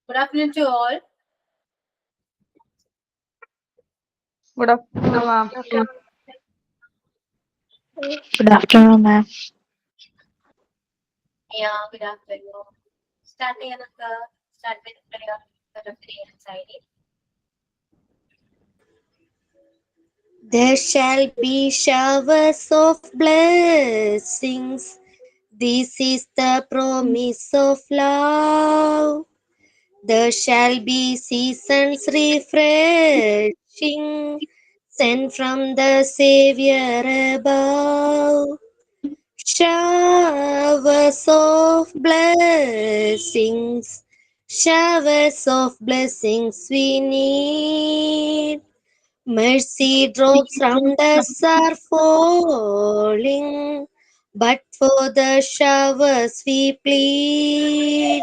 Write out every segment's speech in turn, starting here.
Good afternoon to all. Good afternoon, ma'am. Good afternoon, ma'am. Yeah, good afternoon. Start with prayer for the free anxiety. There shall be showers of blessings. This is the promise of love. There shall be seasons refreshing, sent from the Savior above. Showers of blessings we need. Mercy drops round us are falling, but for the showers we plead.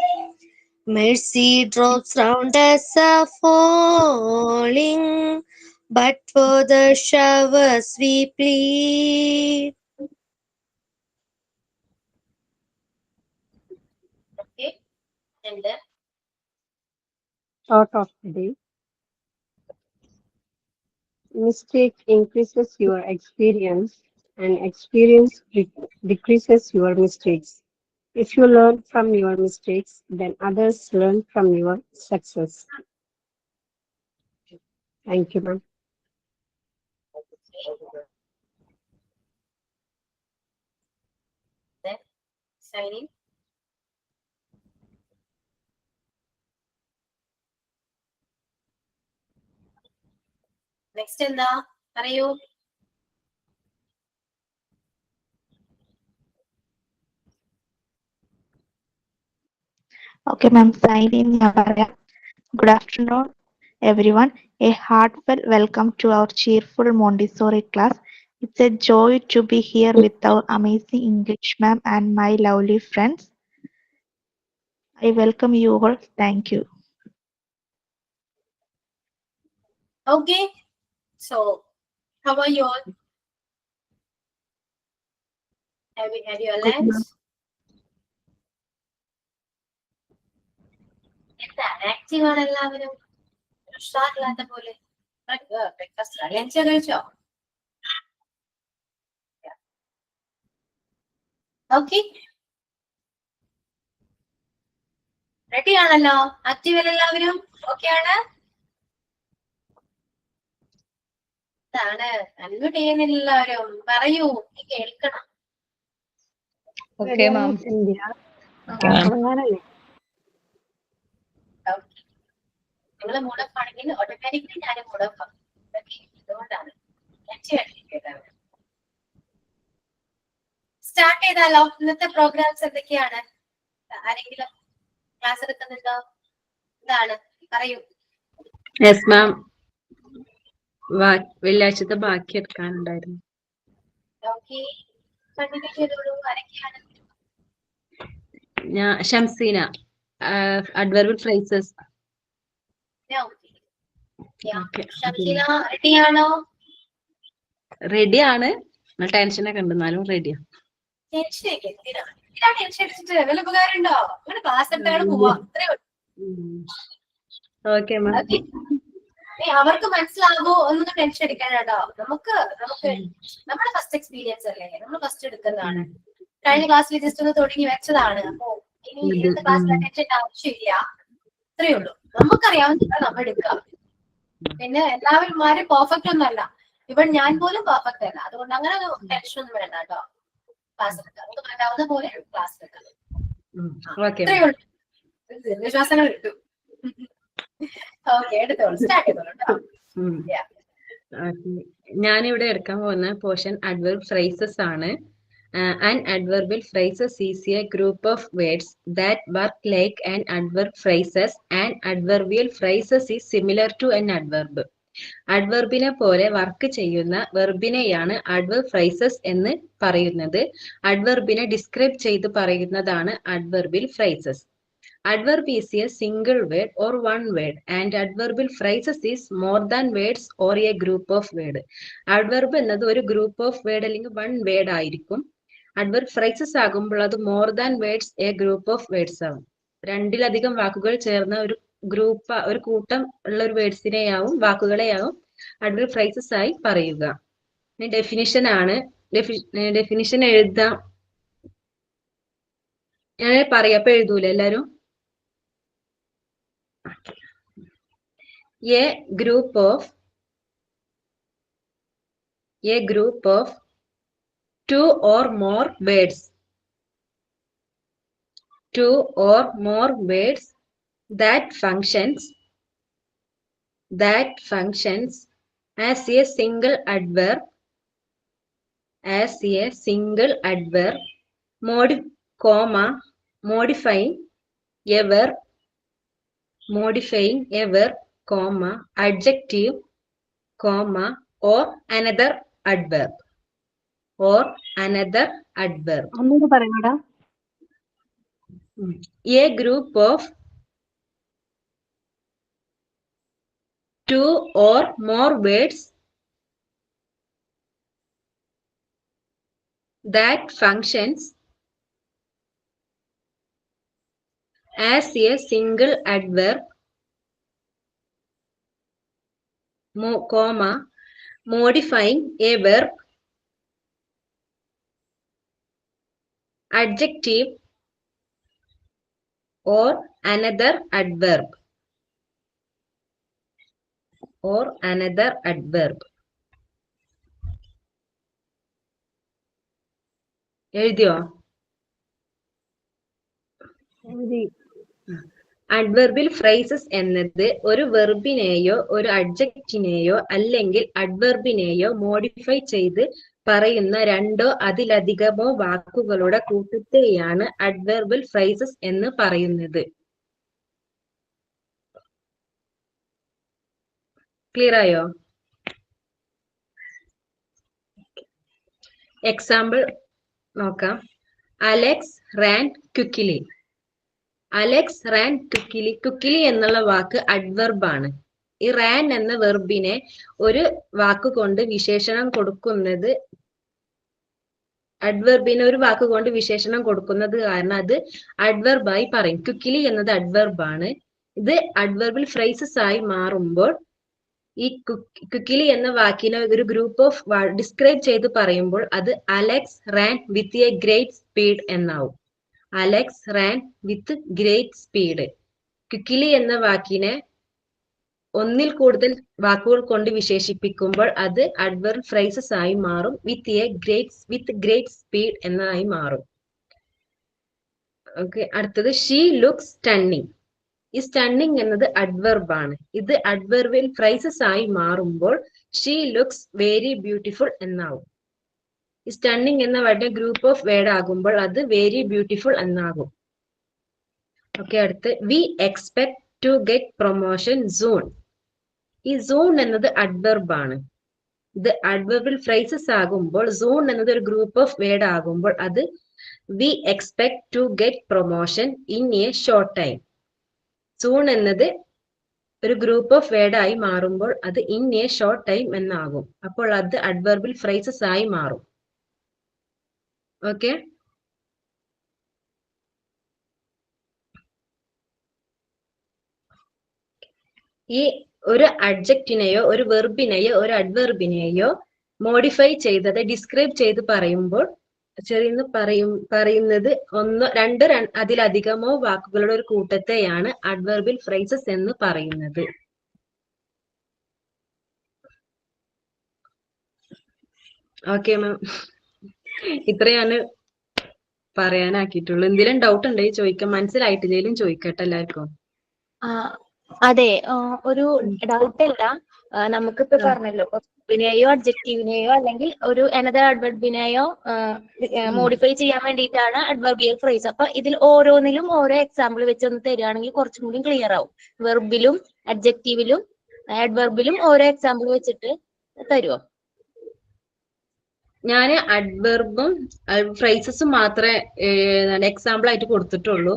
Mercy drops round us are falling, but for the showers we plead. Okay, and then Thought of the day. Mistake increases your experience, and experience decreases your mistakes. If you learn from your mistakes, then others learn from your success. Thank you, ma'am. then signing. Next എന്താ പറയൂ. Okay, ma'am. Sign in. Good afternoon, everyone. A heartfelt welcome to our cheerful Montessori class. It's a joy to be here with our amazing English ma'am and my lovely friends. I welcome you all. Thank you. Okay, so how are you all? Have you had your Good, lunch? ma'am. എന്താണ് active ആണ് എല്ലാവരും, ഉഷാറില്ലാത്ത പോലെ. Breakfast lunch കഴിച്ചോ? Okay, ready ആണല്ലോ? Active എല്ലാവരും okay ആണ്? എന്താണ് unmute ചെയ്യുന്നില്ല എല്ലാവരും? പറയൂ, കേൾക്കണം. Okay, ma'am. തുടങ്ങാനല്ലേ? നിങ്ങൾ മൂഡപ്പ് ആണെങ്കിൽ ഓട്ടോമാറ്റിക്കലി ഞാൻ മൂഡപ്പ് ആവും. അതുകൊണ്ടാണ് സ്റ്റാർട്ട് ചെയ്താലോ? ഇന്നത്തെ പ്രോഗ്രാംസ് എന്തൊക്കെയാണ്? ആരെങ്കിലും ക്ലാസ് എടുക്കുന്നുണ്ടോ? എന്താണ് പറയൂ. യെസ് മാം, വെള്ളിയാഴ്ചത്തെ ബാക്കി എടുക്കാനുണ്ടായിരുന്നു. ഓക്കെ, കണ്ടിന്യൂ ചെയ്തോളൂ. ആരൊക്കെയാണ്? ഞാൻ ഷംസീന, അഡ്വർബൽ ഫ്രേസസ്. റെഡിയാണോ? റെഡിയാണ്, ടെൻഷനൊക്കെ ഉണ്ട്, എന്നാലും റെഡിയാ. ടെൻഷനൊക്കെ എന്തിനാണ്? എന്തിനാണ് ടെൻഷൻ അടിച്ചിട്ട്? വല്ല ഉപകാരം ഉണ്ടോ? അങ്ങനെ ക്ലാസ് എടുത്താണ് പോവാ, അത്രേ ഉള്ളൂ. Okay ma'am. അവർക്ക് മനസ്സിലാവോ എന്നൊന്നും ടെൻഷൻ അടിക്കാനാട്ടോ. നമുക്ക് നമ്മുടെ ഫസ്റ്റ് എക്സ്പീരിയൻസ് അല്ലേ, നമ്മൾ ഫസ്റ്റ് എടുക്കുന്നതാണ്. കഴിഞ്ഞ ക്ലാസ്സിൽ ജസ്റ്റ് ഒന്ന് തുടങ്ങി വെച്ചതാണ്. അപ്പോ ഇനി ഇന്നത്തെ ക്ലാസ്സിൽ ടെൻഷൻ ആവശ്യമില്ല, അത്രേ ഉള്ളൂ. നമുക്കറിയാവുന്ന നമ്മൾ എടുക്കുക. പിന്നെ എല്ലാവരും പെർഫെക്റ്റ് ഒന്നും അല്ല, ഇവൻ ഞാൻ പോലും പെർഫെക്റ്റ് അല്ല. അതുകൊണ്ട് അങ്ങനെ ഒരു ടെൻഷൻ ഒന്നും വേണ്ട കേട്ടോ. ക്ലാസ് എടുക്കാം, നമുക്ക് പറ്റാവുന്ന പോലെ ക്ലാസ് എടുക്കാം, അത്രേ ഉള്ളൂ. വിശ്വാസങ്ങൾ കിട്ടും. ഓക്കെ, എടുത്തോളൂ, സ്റ്റാർട്ട് ചെയ്തോളൂ. ഞാനിവിടെ എടുക്കാൻ പോകുന്ന പോർഷൻ അഡ്വർബ് ഫ്രേസസ് ആണ്. An adverbial phrases is a group of words that work like an adverb phrases. An adverbial phrases is similar to an adverb. അഡ്വർബിനെ പോലെ വർക്ക് ചെയ്യുന്ന വെർബിനെയാണ് അഡ്വർബ് ഫ്രേസസ് എന്ന് പറയുന്നത്. അഡ്വർബിനെ ഡിസ്ക്രൈബ് ചെയ്ത് പറയുന്നതാണ് അഡ്വർബിൽ phrases. Adverb is a single word or one word, and adverbial phrases is more than words or a group of word. Adverb എന്നത് ഒരു group of word അല്ലെങ്കിൽ one word ആയിരിക്കും. Adverb phrases ആകുമ്പോൾ അത് more than words A group of words ആവും. രണ്ടിലധികം വാക്കുകൾ ചേർന്ന ഒരു ഗ്രൂപ്പ് ഒരു കൂട്ടം ഉള്ള ഒരു വേർഡ്സിനെയാവും വാക്കുകളെയാവും അഡ്വർബ് ഫ്രേസസ് ആയി പറയുക. ഡെഫിനിഷൻ ആണ്. ഡെഫിനിഷൻ എഴുതാം. ഞാൻ പറയാം, അപ്പൊ എഴുതൂല എല്ലാരും. A group of 2 or more words. 2 or more words that functions as a single adverb, modifying a verb, comma, adjective, comma, or another adverb. ഒന്നുകൂടെ പറയണടാ. A group of 2 or more words that functions as a single adverb, comma, modifying a verb, adjective, or another adverb. എഴുതിയോ? അഡ്വർബിയൽ phrases എന്നത് ഒരു വെർബിനെയോ ഒരു അഡ്ജക്റ്റിനെയോ അല്ലെങ്കിൽ അഡ്വർബിനെയോ modify ചെയ്ത് പറയുന്ന രണ്ടോ അതിലധികമോ വാക്കുകളുടെ കൂട്ടത്തെയാണ് അഡ്വർബൽ ഫ്രേസസ് എന്ന് പറയുന്നത്. ക്ലിയർ ആയോ? എക്സാമ്പിൾ നോക്കാം. Alex ran quickly. Alex ran quickly. Quickly എന്നുള്ള വാക്ക് അഡ്വർബ് ആണ്. ഈ റാൻ എന്ന വെർബിനെ ഒരു വാക്ക് കൊണ്ട് വിശേഷണം കൊടുക്കുന്നത്, അഡ്വർബിന് ഒരു വാക്ക് കൊണ്ട് വിശേഷണം കൊടുക്കുന്നത് കാരണം അത് അഡ്വർബായി പറയും. ക്വിക്കിലി എന്നത് അഡ്വർബ് ആണ്. ഇത് അഡ്വർബിൽ ഫ്രേസസ് ആയി മാറുമ്പോൾ ഈ ക്വിക്കിലി എന്ന വാക്കിനെ ഒരു ഗ്രൂപ്പ് ഓഫ് ഡിസ്ക്രൈബ് ചെയ്ത് പറയുമ്പോൾ അത് Alex ran with a great speed എന്നാവും. Alex ran with great speed. Quickly എന്ന വാക്കിനെ ഒന്നിൽ കൂടുതൽ വാക്കുകൾ കൊണ്ട് വിശേഷിപ്പിക്കുമ്പോൾ അത് അഡ്വർബ് ഫ്രേസസ് ആയി മാറും. വിത്ത് ഗ്രേറ്റ് സ്പീഡ് എന്നായി മാറും. ഓക്കെ, അടുത്തത് ഷീ ലുക്സ് സ്റ്റണ്ണിങ്. ഈ സ്റ്റണ്ണിങ് എന്നത് അഡ്വർബ് ആണ്. ഇത് അഡ്വർബിൽ ഫ്രേസസ് ആയി മാറുമ്പോൾ ഷീ ലുക്സ് വെരി ബ്യൂട്ടിഫുൾ എന്നാവും. ഈ സ്റ്റണ്ണിങ് എന്ന വേർഡ് ഗ്രൂപ്പ് ഓഫ് വേർഡ് ആകുമ്പോൾ അത് വെരി ബ്യൂട്ടിഫുൾ എന്നാകും. ഓക്കെ, അടുത്ത് we expect to get promotion soon. ഈ സൂൺ എന്നത് അഡ്വർബ് ആണ്. ഇത് അഡ്വർബിൽ ഫ്രേസസ് ആകുമ്പോൾ സൂൺ എന്നത് ഒരു ഗ്രൂപ്പ് ഓഫ് വേർഡ് ആകുമ്പോൾ അത് we expect to get promotion in a short time. Soon എന്നത് ഒരു ഗ്രൂപ്പ് ഓഫ് വേർഡ് ആയി മാറുമ്പോൾ അത് ഇൻ എ ഷോർട്ട് ടൈം എന്നാകും. അപ്പോൾ അത് അഡ്വർബിൽ ഫ്രേസസ് ആയി മാറും. ഓക്കെ, ഈ ഒരു അഡ്ജക്റ്റിനെയോ ഒരു വെർബിനെയോ ഒരു അഡ്വർബിനെയോ മോഡിഫൈ ചെയ്തത് ഡിസ്ക്രൈബ് ചെയ്ത് പറയുമ്പോൾ പറയുന്നത് ഒന്നോ രണ്ടോ അതിലധികമോ വാക്കുകളുടെ ഒരു കൂട്ടത്തെയാണ് അഡ്വർബിൽ ഫ്രേസസ് എന്ന് പറയുന്നത്. ഓക്കെ മാം, ഇത്രയാണ് പറയാനാക്കിയിട്ടുള്ളൂ. എന്തെങ്കിലും ഡൗട്ട് ഉണ്ടെങ്കിൽ ചോദിക്കാം. മനസ്സിലായിട്ടില്ലെങ്കിലും ചോദിക്കട്ടെ എല്ലാവർക്കും. അതെ, ഒരു ഡൗട്ട് ഇല്ല. നമുക്കിപ്പോ പറഞ്ഞല്ലോ, വെർബിനെയോ അഡ്ജക്റ്റീവിനെയോ അല്ലെങ്കിൽ ഒരു അനദർ അഡ്വർബിനെയോ മോഡിഫൈ ചെയ്യാൻ വേണ്ടിയിട്ടാണ് അഡ്വർബിയൽ ഫ്രേസ്. അപ്പൊ ഇതിൽ ഓരോന്നിലും ഓരോ എക്സാമ്പിൾ വെച്ച് ഒന്ന് തരികയാണെങ്കിൽ കുറച്ചും കൂടി ക്ലിയർ ആവും. വെർബിലും അഡ്ജക്റ്റീവിലും അഡ്വർബിലും ഓരോ എക്സാമ്പിൾ വെച്ചിട്ട് തരുമോ? ഞാൻ അഡ്വർബും ഫ്രേസസും മാത്രമേ എക്സാമ്പിൾ ആയിട്ട് കൊടുത്തിട്ടുള്ളൂ.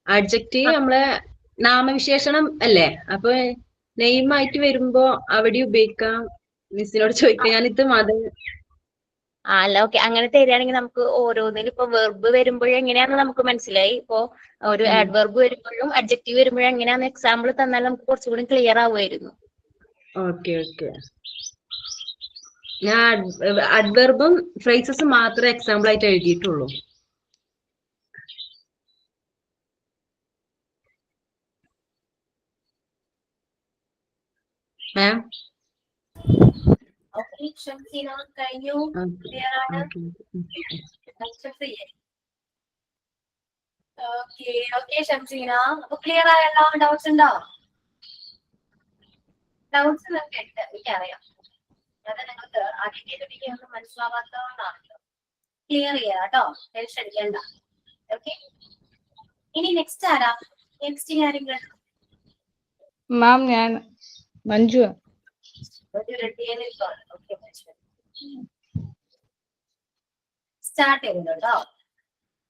അഡ്ജക്റ്റീവ് നമ്മളെ നാമവിശേഷണം അല്ലേ, അപ്പൊ നെയിം ആയിട്ട് വരുമ്പോ അവിടെ ഉപയോഗിക്കാം. മിസ്സിനോട് ചോദിക്കാം. ഞാനിത് അല്ല ഓക്കെ അങ്ങനെ തരികയാണെങ്കിൽ നമുക്ക് ഓരോന്നിലും ഇപ്പൊ വെർബ് വരുമ്പോഴും എങ്ങനെയാന്ന് നമുക്ക് മനസ്സിലായി. ഇപ്പൊ ഒരു ആഡ്വെർബ് വരുമ്പോഴും അഡ്ജക്റ്റീവ് വരുമ്പോഴും എങ്ങനെയാന്ന് എക്സാമ്പിൾ തന്നാൽ നമുക്ക് കുറച്ചുകൂടി ക്ലിയർ ആവുമായിരുന്നു. Okay okay. ഞാൻ അഡ്വെർബും ഫ്രേസസും മാത്രമേ എക്സാമ്പിൾ ആയിട്ട് എഴുതിയിട്ടുള്ളൂ. മാം ഓക്കെ ഷംസീന കഴിഞ്ഞു. ക്ലിയർ ആണ്. ഓക്കെ ഓക്കെ ഷംസീന, അപ്പൊ ക്ലിയർ ആയല്ലോ? ഡൗട്ട്സ് ഉണ്ടോ? ഡൗട്ട്സ് നിങ്ങൾക്ക് ഉണ്ട്, എനിക്കറിയാം. അത് നിങ്ങൾക്ക് ആദ്യം കേട്ടിട്ട് മനസ്സിലാവാത്തതുകൊണ്ടാണല്ലോ. ക്ലിയർ ചെയ്യാം കേട്ടോ, ടെൻഷൻ അടിക്കണ്ട. ഓക്കെ, ഇനി നെക്സ്റ്റ് ആരാ? നെക്സ്റ്റ് കാര്യങ്ങൾ മാം ഞാൻ മഞ്ജു. സ്റ്റാർട്ട് ചെയ്യുന്നുണ്ട് കേട്ടോ,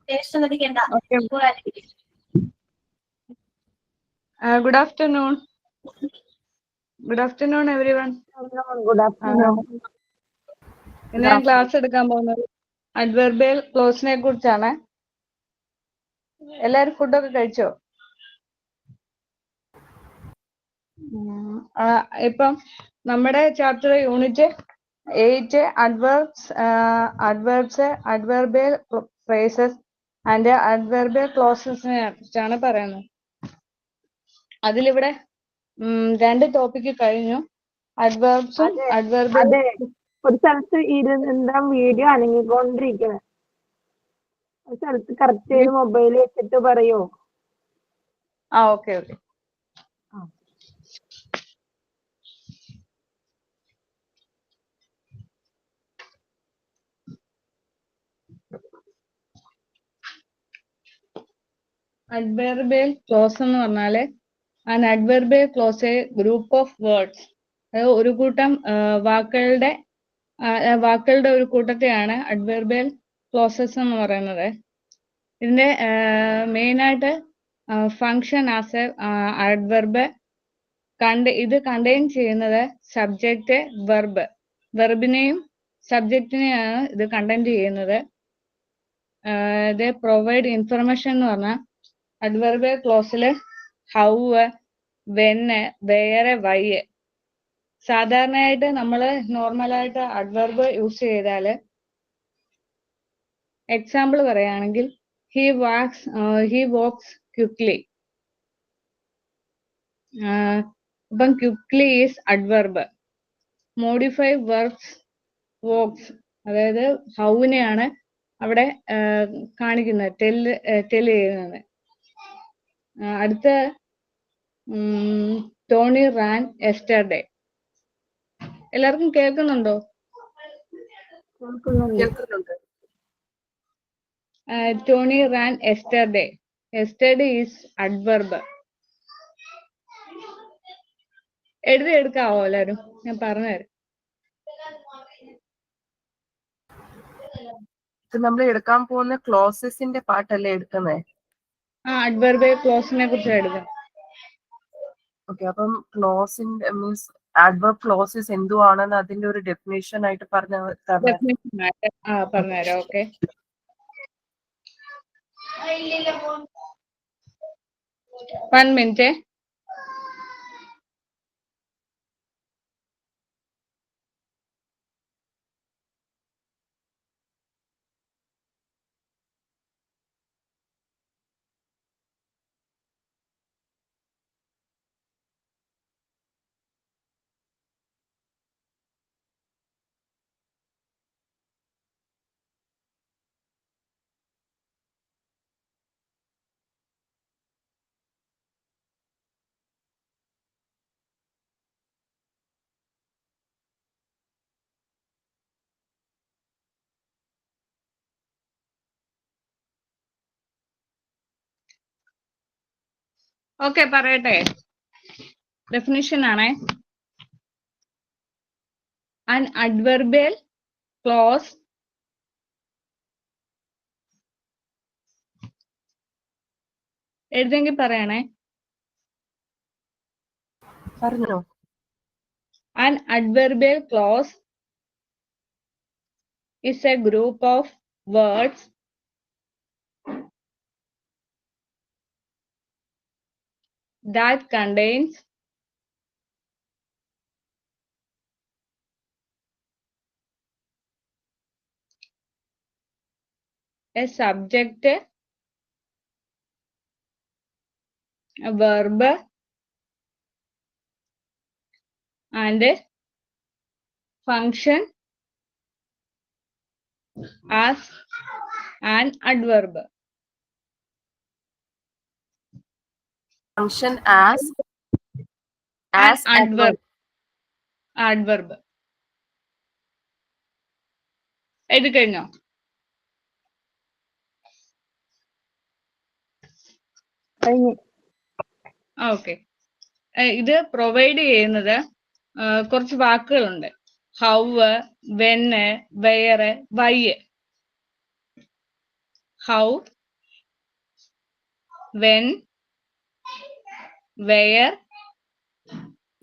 ടെൻഷൻ അടിക്കണ്ട. Good afternoon. Good afternoon everyone. Good afternoon. ഇന്ന് ഞാൻ ക്ലാസ് എടുക്കാൻ പോകുന്നത് അഡ്വർബിയൽ ക്ലോസിനെ കുറിച്ചാണ്. എല്ലാവരും ഫുഡൊക്കെ കഴിച്ചോ? ഇപ്പം നമ്മുടെ chapter unit 8 adverbs, adverbial phrases and adverbial ക്ലോസസിനെ കുറിച്ചാണ് പറയുന്നത്. അതിലിവിടെ 2 ടോപ്പിക്ക് കഴിഞ്ഞു. അഡ്വേർബ്സും അഡ്വർബിയൽ. ഒരു സ്ഥലത്ത് ഇരുന്ന് വീഡിയോ അനങ്ങിക്കൊണ്ടിരിക്കണേ. ഒരു സ്ഥലത്ത് കറക്റ്റ് ചെയ്ത് മൊബൈൽ വെച്ചിട്ട് പറയോ? Okay okay. അഡ്വർബിയൽ ക്ലോസ് എന്ന് പറഞ്ഞാല് an adverbial clause a group of words, ഒരു കൂട്ടം വാക്കുകളുടെ ഒരു കൂട്ടത്തെയാണ് അഡ്വർബിയൽ ക്ലോസസ് എന്ന് പറയുന്നത്. ഇതിന്റെ മെയിൻ ആയിട്ട് ഫങ്ഷൻ ആസ് എ അഡ്വർബ്. ഇത് കണ്ടെയ്ൻ ചെയ്യുന്നത് സബ്ജക്റ്റ്, വെർബിനെയും സബ്ജക്റ്റിനെയാണ് ഇത് കണ്ടെയ്ൻ ചെയ്യുന്നത്. ഇത് പ്രൊവൈഡ് ഇൻഫർമേഷൻ എന്ന് പറഞ്ഞാൽ അഡ്വർബിയൽ ക്ലോസിൽ ഹൗ, വെന്, വേറെ, വൈ. സാധാരണയായിട്ട് നമ്മൾ നോർമലായിട്ട് അഡ്വർബ് യൂസ് ചെയ്താൽ എക്സാമ്പിൾ പറയുകയാണെങ്കിൽ ഹി വാക്സ് ക്വിക്ലി. ഇപ്പം quickly is adverb. Modify verbs walks, അതായത് ഹൗവിനെയാണ് അവിടെ കാണിക്കുന്നത്, ടെൽ ചെയ്യുന്നത്. അടുത്ത ടോണി റാൻ എസ്റ്റർഡേ. എല്ലാവർക്കും കേൾക്കുന്നുണ്ടോ? കേൾക്കുന്നുണ്ട്. Tony ran yesterday. Yesterday is adverb. എഴുതിയെടുക്കാവോ എല്ലാവരും? ഞാൻ പറഞ്ഞുതരാം. നമ്മൾ എടുക്കാൻ പോകുന്ന ക്ലോസസിന്റെ പാർട്ടല്ലേ എടുക്കുന്നേ? അഡ്വർബിയൽ ക്ലോസിനെ കുറിച്ച് എടുക്കാം. ഓക്കെ, അപ്പം ക്ലോസിന്റെ മീൻസ് അഡ്വർബ് ക്ലോസസ് എന്തുവാണെന്ന് അതിന്റെ ഒരു ഡെഫിനേഷൻ ആയിട്ട് പറഞ്ഞുതരാം. Okay, 1 minute. ഓക്കെ, പറയട്ടെ. ഡെഫിനിഷൻ ആണേ. an adverbial clause എഴുതെങ്കിൽ പറയണേ. പറഞ്ഞോ. an adverbial clause is a group of words that contains a subject, a verb, and a function as an adverb. Function as An adverb. adverb. എഴുതി കഴിഞ്ഞോ? Okay. ഇത് provide ചെയ്യുന്നത് കുറച്ച് വാക്കുകളുണ്ട്. How, when, where, why. How, when, where,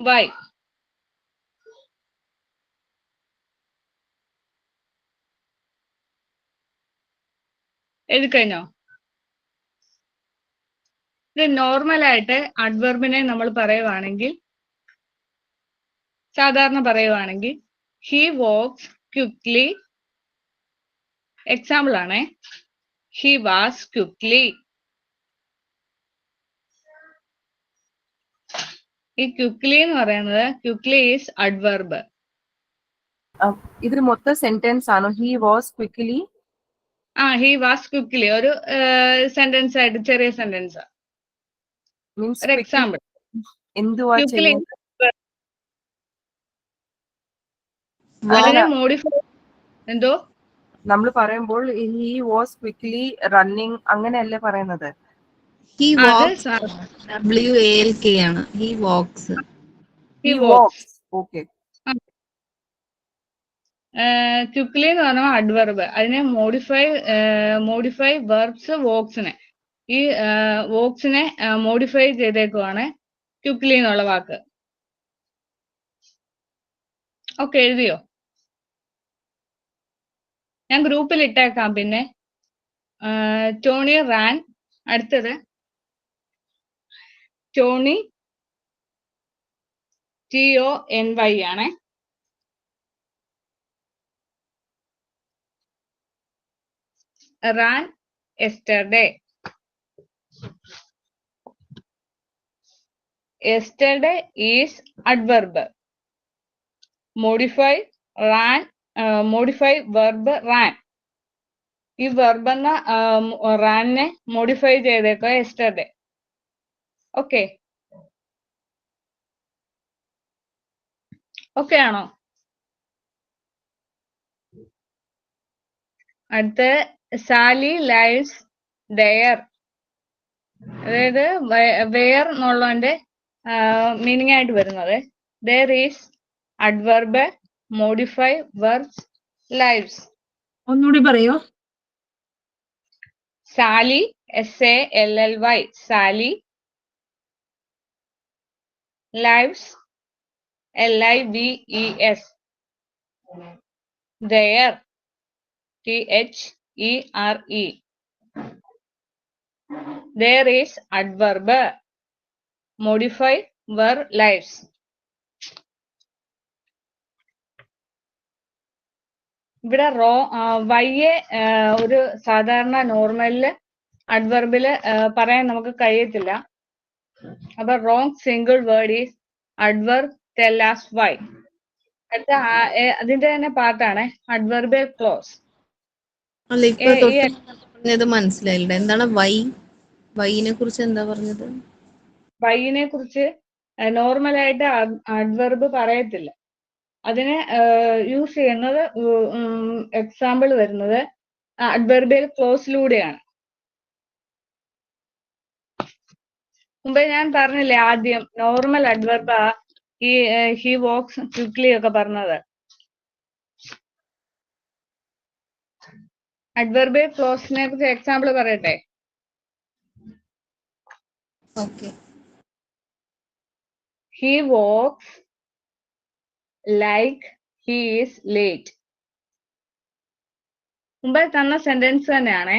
why. എഴുതി കഴിഞ്ഞോ? ഇത് നോർമലായിട്ട് അഡ്വർബിനെ നമ്മൾ പറയുവാണെങ്കിൽ, സാധാരണ പറയുവാണെങ്കിൽ ഹി വാക്സ് ക്വിക്ലി. എക്സാമ്പിൾ ആണേ, ഹി വാസ് ക്വിക്ലി. ഈ ക്വിക്ലി എന്ന് പറയുന്നത് ക്വിക്ലി ഈസ് അഡ്വർബ്. ഇതിന് മൊത്തം സെന്റൻസ് ആണോ? He was quickly. He was quickly ഒരു സെന്റൻസ് ആയിട്ട്, ചെറിയ സെന്റൻസ്. മീൻസ് ഒരു എക്സാമ്പിൾ, എന്തുവാ ക്വിക്ലി ചെയ്യുന്നത്? അതിനെ മോഡിഫൈ. എന്തോ നമ്മൾ പറയുമ്പോൾ ഹി വാസ് ക്വിക്ലി റണ്ണിങ് അങ്ങനെയല്ലേ പറയുന്നത്? He അത് walks. WALK ആണ്. He walks. He walks. Okay. Quickly എന്ന് പറഞ്ഞാൽ അഡ്വർബ്. അതിനെ മോഡിഫൈ വെർബ്സ് വോക്സിനെ. ഈ വോക്സിനെ മോഡിഫൈ ചെയ്തേക്കുവാണ് ക്വിക്ലി എന്നുള്ള വാക്ക്. ഓക്കെ, എഴുതിയോ? ഞാൻ ഗ്രൂപ്പിൽ ഇട്ടേക്കാം. പിന്നെ ടോണി റാൻ. അടുത്തത് ടോണി TONY ആണേ. ran yesterday. Yesterday is adverb. Modify ran, modify verb ran. ഈ വെർബ് എന്ന റാനെ മോഡിഫൈ ചെയ്തേക്കുക യെസ്റ്റർഡേ. ഓക്കെ, ഓക്കെ ആണോ? അടുത്ത സാലി ലൈവ്സ് ദെയർ. അതായത് വെയർ എന്നുള്ളതിന്റെ മീനിങ് ആയിട്ട് വരുന്നത് there is adverb, modify verbs, lives. ഒന്നുകൂടി പറയോ? Sally SALLY Sally, lives LIVES, there THERE. There is adverb, modify verb, lives. ഇവിടെ വൈയെ ഒരു സാധാരണ നോർമലില് അഡ്വർബില് പറയാൻ നമുക്ക് കഴിയത്തില്ല. അപ്പൊ wrong single word is adverb tell us why. അടുത്ത അതിന്റെ തന്നെ പാർട്ടാണ് അഡ്വർബിയൽ ക്ലോസ്. അല്ല, ഇപ്പൊ പറഞ്ഞത് മനസ്സിലായില്ല. എന്താണ് വൈനെ കുറിച്ച് എന്താ പറഞ്ഞത്? വൈനെ കുറിച്ച് നോർമലായിട്ട് അഡ്വർബ് പറയത്തില്ല. അതിനെ യൂസ് ചെയ്യുന്നത് എക്സാമ്പിൾ വരുന്നത് അഡ്വർബിയൽ ക്ലോസിലൂടെയാണ്. മുമ്പേ ഞാൻ പറഞ്ഞില്ലേ ആദ്യം normal adverb he walks quickly ഒക്കെ പറഞ്ഞത്. അഡ്വർബിയൽ ക്ലോസിനെ കുറിച്ച് എക്സാമ്പിൾ പറയട്ടെ? Okay. He walks like he is late. മുമ്പേ തന്ന സെന്റൻസ് തന്നെയാണേ.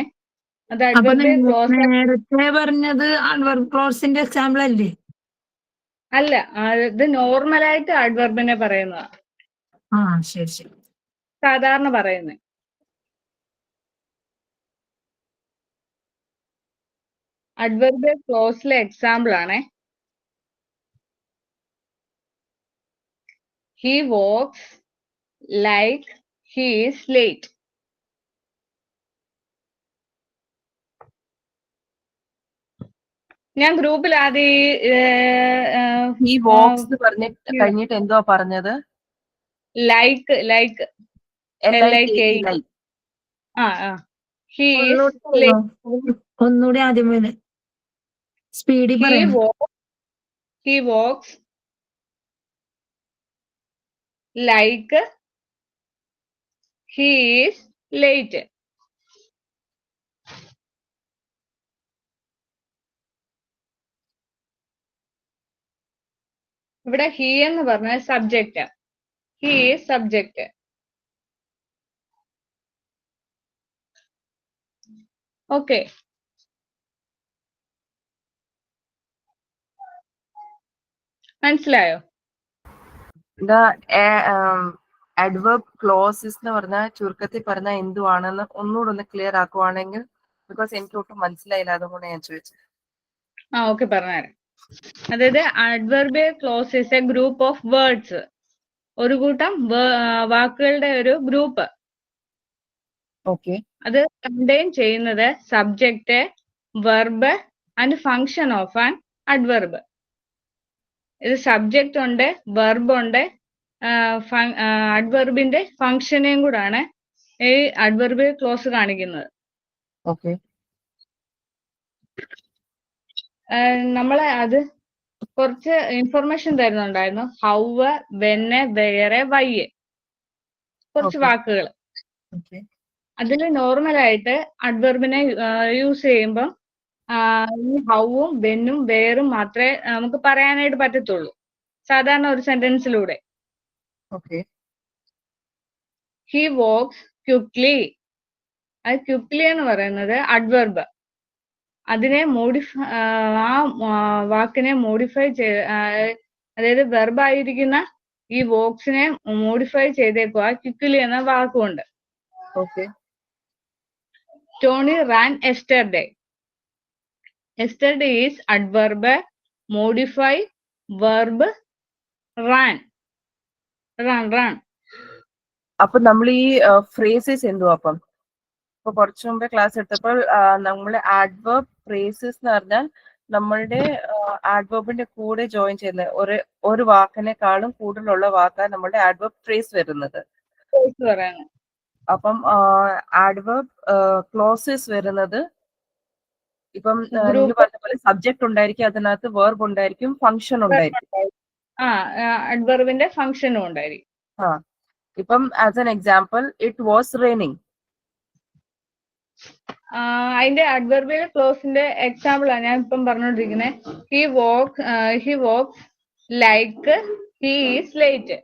അത് അപ്പൊ അഡ്വർബിയൽ ക്ലോസ് നേരത്തെ പറഞ്ഞത് അഡ്വർബ് ക്ലോസിന്റെ എക്സാമ്പിൾ അല്ലേ? അല്ല, ഇത് നോർമലായിട്ട് അഡ്വർബിനെ പറയുന്നതാ, ആ ശരി ശരി. സാധാരണ പറയുന്നത്. അഡ്വർബിയൽ ക്ലോസിലെ എക്സാമ്പിൾ ആണേ. He walks like he is late. ഞാൻ ഗ്രൂപ്പിൽ ഈ വോക്സ് കഴിഞ്ഞിട്ട് എന്തുവാ പറഞ്ഞത്? ലൈക്ക് ലൈക്ക് ഒന്നുകൂടി ആദ്യം സ്പീഡിൽ പറയണം. He walks like he is late. ഇവിടെ he എന്ന് പറഞ്ഞ subject. He is subject. Okay, മനസ്സിലായോ? അഡ്വർബ് ക്ലോസസ് എന്ന് പറഞ്ഞാൽ ചുരുക്കത്തിൽ പറഞ്ഞാൽ എന്തുവാണെന്ന് ഒന്നുകൂടെ ഒന്ന് ക്ലിയർ ആക്കുവാണെങ്കിൽ, ബിക്കോസ് എനിക്ക് ഒട്ടും മനസ്സിലായില്ല, അതുകൊണ്ട് ഞാൻ ചോദിച്ചത്. ഓക്കെ, പറഞ്ഞുതരാം. അതായത് adverbial clause is a group of words. ഒരു കൂട്ടം വാക്കുകളുടെ ഒരു ഗ്രൂപ്പ്. ഓക്കെ. അത് കണ്ടെയ്ൻ ചെയ്യുന്നത് subject, verb and function of an adverb. ഇത് സബ്ജക്റ്റ് ഉണ്ട്, വെർബ് ഉണ്ട്, അഡ്വർബിന്റെ ഫങ്ഷനെയും കൂടാണ് ഈ അഡ്വർബിയൽ ക്ലോസ് കാണിക്കുന്നത്. ഓക്കെ. നമ്മളെ അത് കുറച്ച് ഇൻഫർമേഷൻ തരുന്നുണ്ടായിരുന്നു. ഹൗവ്, വെന്, വെയറ്, വൈ, കുറച്ച് വാക്കുകൾ. അതിൽ നോർമലായിട്ട് അഡ്വർബിനെ യൂസ് ചെയ്യുമ്പോൾ ഈ ഹൗവും വെന്നും വെയറും മാത്രമേ നമുക്ക് പറയാനായിട്ട് പറ്റത്തുള്ളൂ, സാധാരണ ഒരു സെന്റൻസിലൂടെ. He walks quickly. അത് ക്വിക്ലി എന്ന് പറയുന്നത് അഡ്വർബ്. അതിനെ വാക്കിനെ മോഡിഫൈ അതായത് വെർബ് ആയിരിക്കുന്ന ഈ വോക്സിനെ മോഡിഫൈ ചെയ്തേക്കുക ക്വിക്ലി എന്ന വാക്കുകൊണ്ട്. Tony ran yesterday. Yesterday is adverb, modify, verb, ran. Run. അപ്പൊ നമ്മൾ ഈ ഫ്രേസസ് എന്തുവാ? അപ്പം ഇപ്പൊ കുറച്ചു മുമ്പേ ക്ലാസ് എടുത്തപ്പോൾ നമ്മൾ ആഡ്വർബ് ഫ്രേസസ് എന്ന് പറഞ്ഞാൽ നമ്മളുടെ ആഡ്വർബിന്റെ കൂടെ ജോയിൻ ചെയ്യുന്ന ഒരു വാക്കിനെക്കാളും കൂടുതലുള്ള വാക്കാണ് നമ്മളുടെ ആഡ്വർബ് ഫ്രേസ് വരുന്നത്. അപ്പം ആഡ്വർബ് ക്ലോസസ് വരുന്നത് ഇപ്പം നിങ്ങൾ പറഞ്ഞ പോലെ സബ്ജക്ട് ഉണ്ടായിരിക്കും, അതിനകത്ത് വെർബ് ഉണ്ടായിരിക്കും, ഫംഗ്ഷൻ ഉണ്ടായിരിക്കും. അഡ്വർബിന്റെ ഫംഗ്ഷനും ഉണ്ടായിരിക്കും. ഇപ്പം as an example, it was raining. അതിന്റെ അഡ്വർബിയൽ ക്ലോസിന്റെ എക്സാമ്പിൾ ആണ് ഞാൻ ഇപ്പം പറഞ്ഞോണ്ടിരിക്കുന്നത്. He walks like he is late.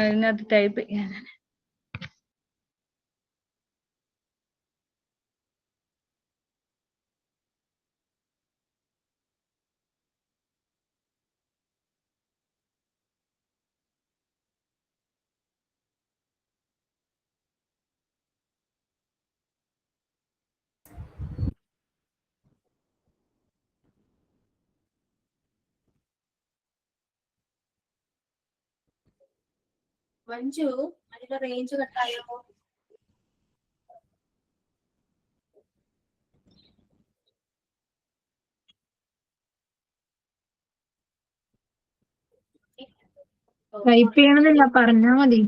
ഇതിനകത്ത് ടൈപ്പ് ചെയ്യാനാണ്. മഞ്ജു, അതിന്റെ റേഞ്ച് കട്ടായോ? ടൈപ്പ് ചെയ്യണമെന്നില്ല, പറഞ്ഞാ മതി.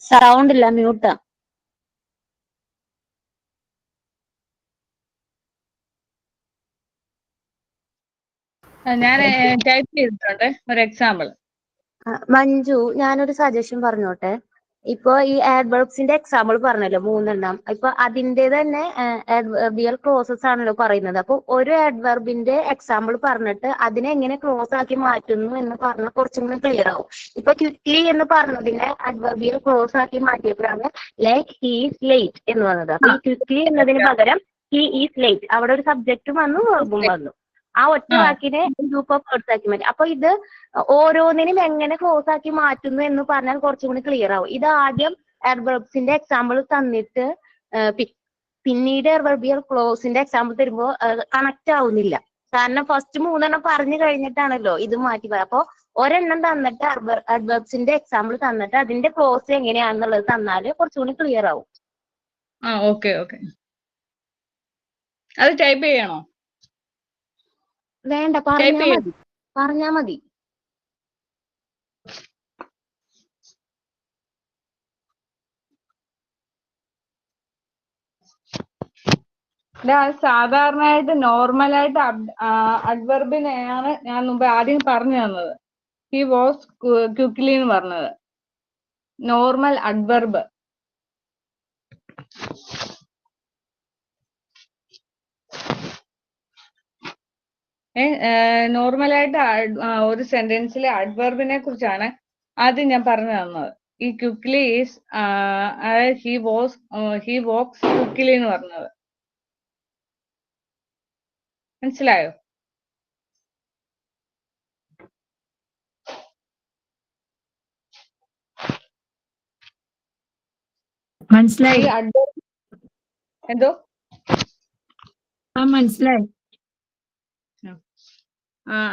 സൗണ്ട് ഇല്ല, മ്യൂട്ടാ. ഞാൻ ടൈപ്പ് ചെയ്തിട്ടുണ്ട് ഒരു എക്സാമ്പിൾ. മഞ്ജു, ഞാനൊരു സജഷൻ പറഞ്ഞോട്ടെ. ഇപ്പൊ ഈ ആഡ്വർബ്സിന്റെ എക്സാമ്പിൾ പറഞ്ഞല്ലോ 3 ഇപ്പൊ അതിന്റെ തന്നെ ആഡ്വർബിയൽ ക്ലോസസ് ആണല്ലോ പറയുന്നത്. അപ്പൊ ഒരു ആഡ്വർബിന്റെ എക്സാമ്പിൾ പറഞ്ഞിട്ട് അതിനെ എങ്ങനെ ക്ലോസ് ആക്കി മാറ്റുന്നു എന്ന് പറഞ്ഞാൽ കുറച്ചും കൂടി ക്ലിയർ ആവും. ഇപ്പൊ ക്വിക്ലി എന്ന് പറഞ്ഞതിനെ ആഡ്വർബിയൽ ക്ലോസ് ആക്കി മാറ്റിയപ്പോഴാണ് ലൈക്ക് ഹി ഈസ് ലേറ്റ് എന്ന് വന്നത്. അപ്പൊ ഈ ക്വിക്ലി എന്നതിന് പകരം ഹി ഈസ് ലേറ്റ്, അവിടെ ഒരു സബ്ജക്റ്റും വന്നു വെർബും വന്നു. ആ ഒറ്റ വാക്കിനെ ഗ്രൂപ്പ് ഓഫ് വേർഡ്സ് ആക്കി മാറ്റി. അപ്പൊ ഇത് ഓരോന്നിനും എങ്ങനെ ക്ലോസ് ആക്കി മാറ്റുന്നു എന്ന് പറഞ്ഞാൽ കുറച്ചും കൂടി ക്ലിയർ ആവും. ഇത് ആദ്യം ആഡ്വർബ്സിന്റെ എക്സാമ്പിൾ തന്നിട്ട് പിന്നീട് ആഡ്വർബിയൽ ക്ലോസിന്റെ എക്സാമ്പിൾ തരുമ്പോൾ കണക്ട് ആവുന്നില്ല. കാരണം ഫസ്റ്റ് 3 പറഞ്ഞു കഴിഞ്ഞിട്ടാണല്ലോ ഇത് മാറ്റി പറയുക. അപ്പൊ ഒരെണ്ണം തന്നിട്ട് ആഡ്വർബ്സിന്റെ എക്സാമ്പിൾ തന്നിട്ട് അതിന്റെ ക്ലോസ് എങ്ങനെയാണെന്നുള്ളത് തന്നാല് കുറച്ചുകൂടി ക്ലിയർ ആവും. Okay okay. അത് ടൈപ്പ് ചെയ്യണോ? വേണ്ട, പറഞ്ഞാ മതി. സാധാരണയായിട്ട് നോർമലായിട്ട് അഡ്വർബിനെയാണ് ഞാൻ മുമ്പ് ആദ്യം പറഞ്ഞു തന്നത്. ഹി വാസ് ക്വിക്ലി എന്ന് പറഞ്ഞത് നോർമൽ അഡ്വർബ്. നോർമലായിട്ട് ഒരു സെന്റൻസിലെ അഡ്വർബിനെ കുറിച്ചാണ് ആദ്യം ഞാൻ പറഞ്ഞു തന്നത്. ഈ quickly is he works quickly എന്ന് പറഞ്ഞത്. മനസ്സിലായോ? മനസ്സിലായി. എന്തോ? മനസ്സിലായി.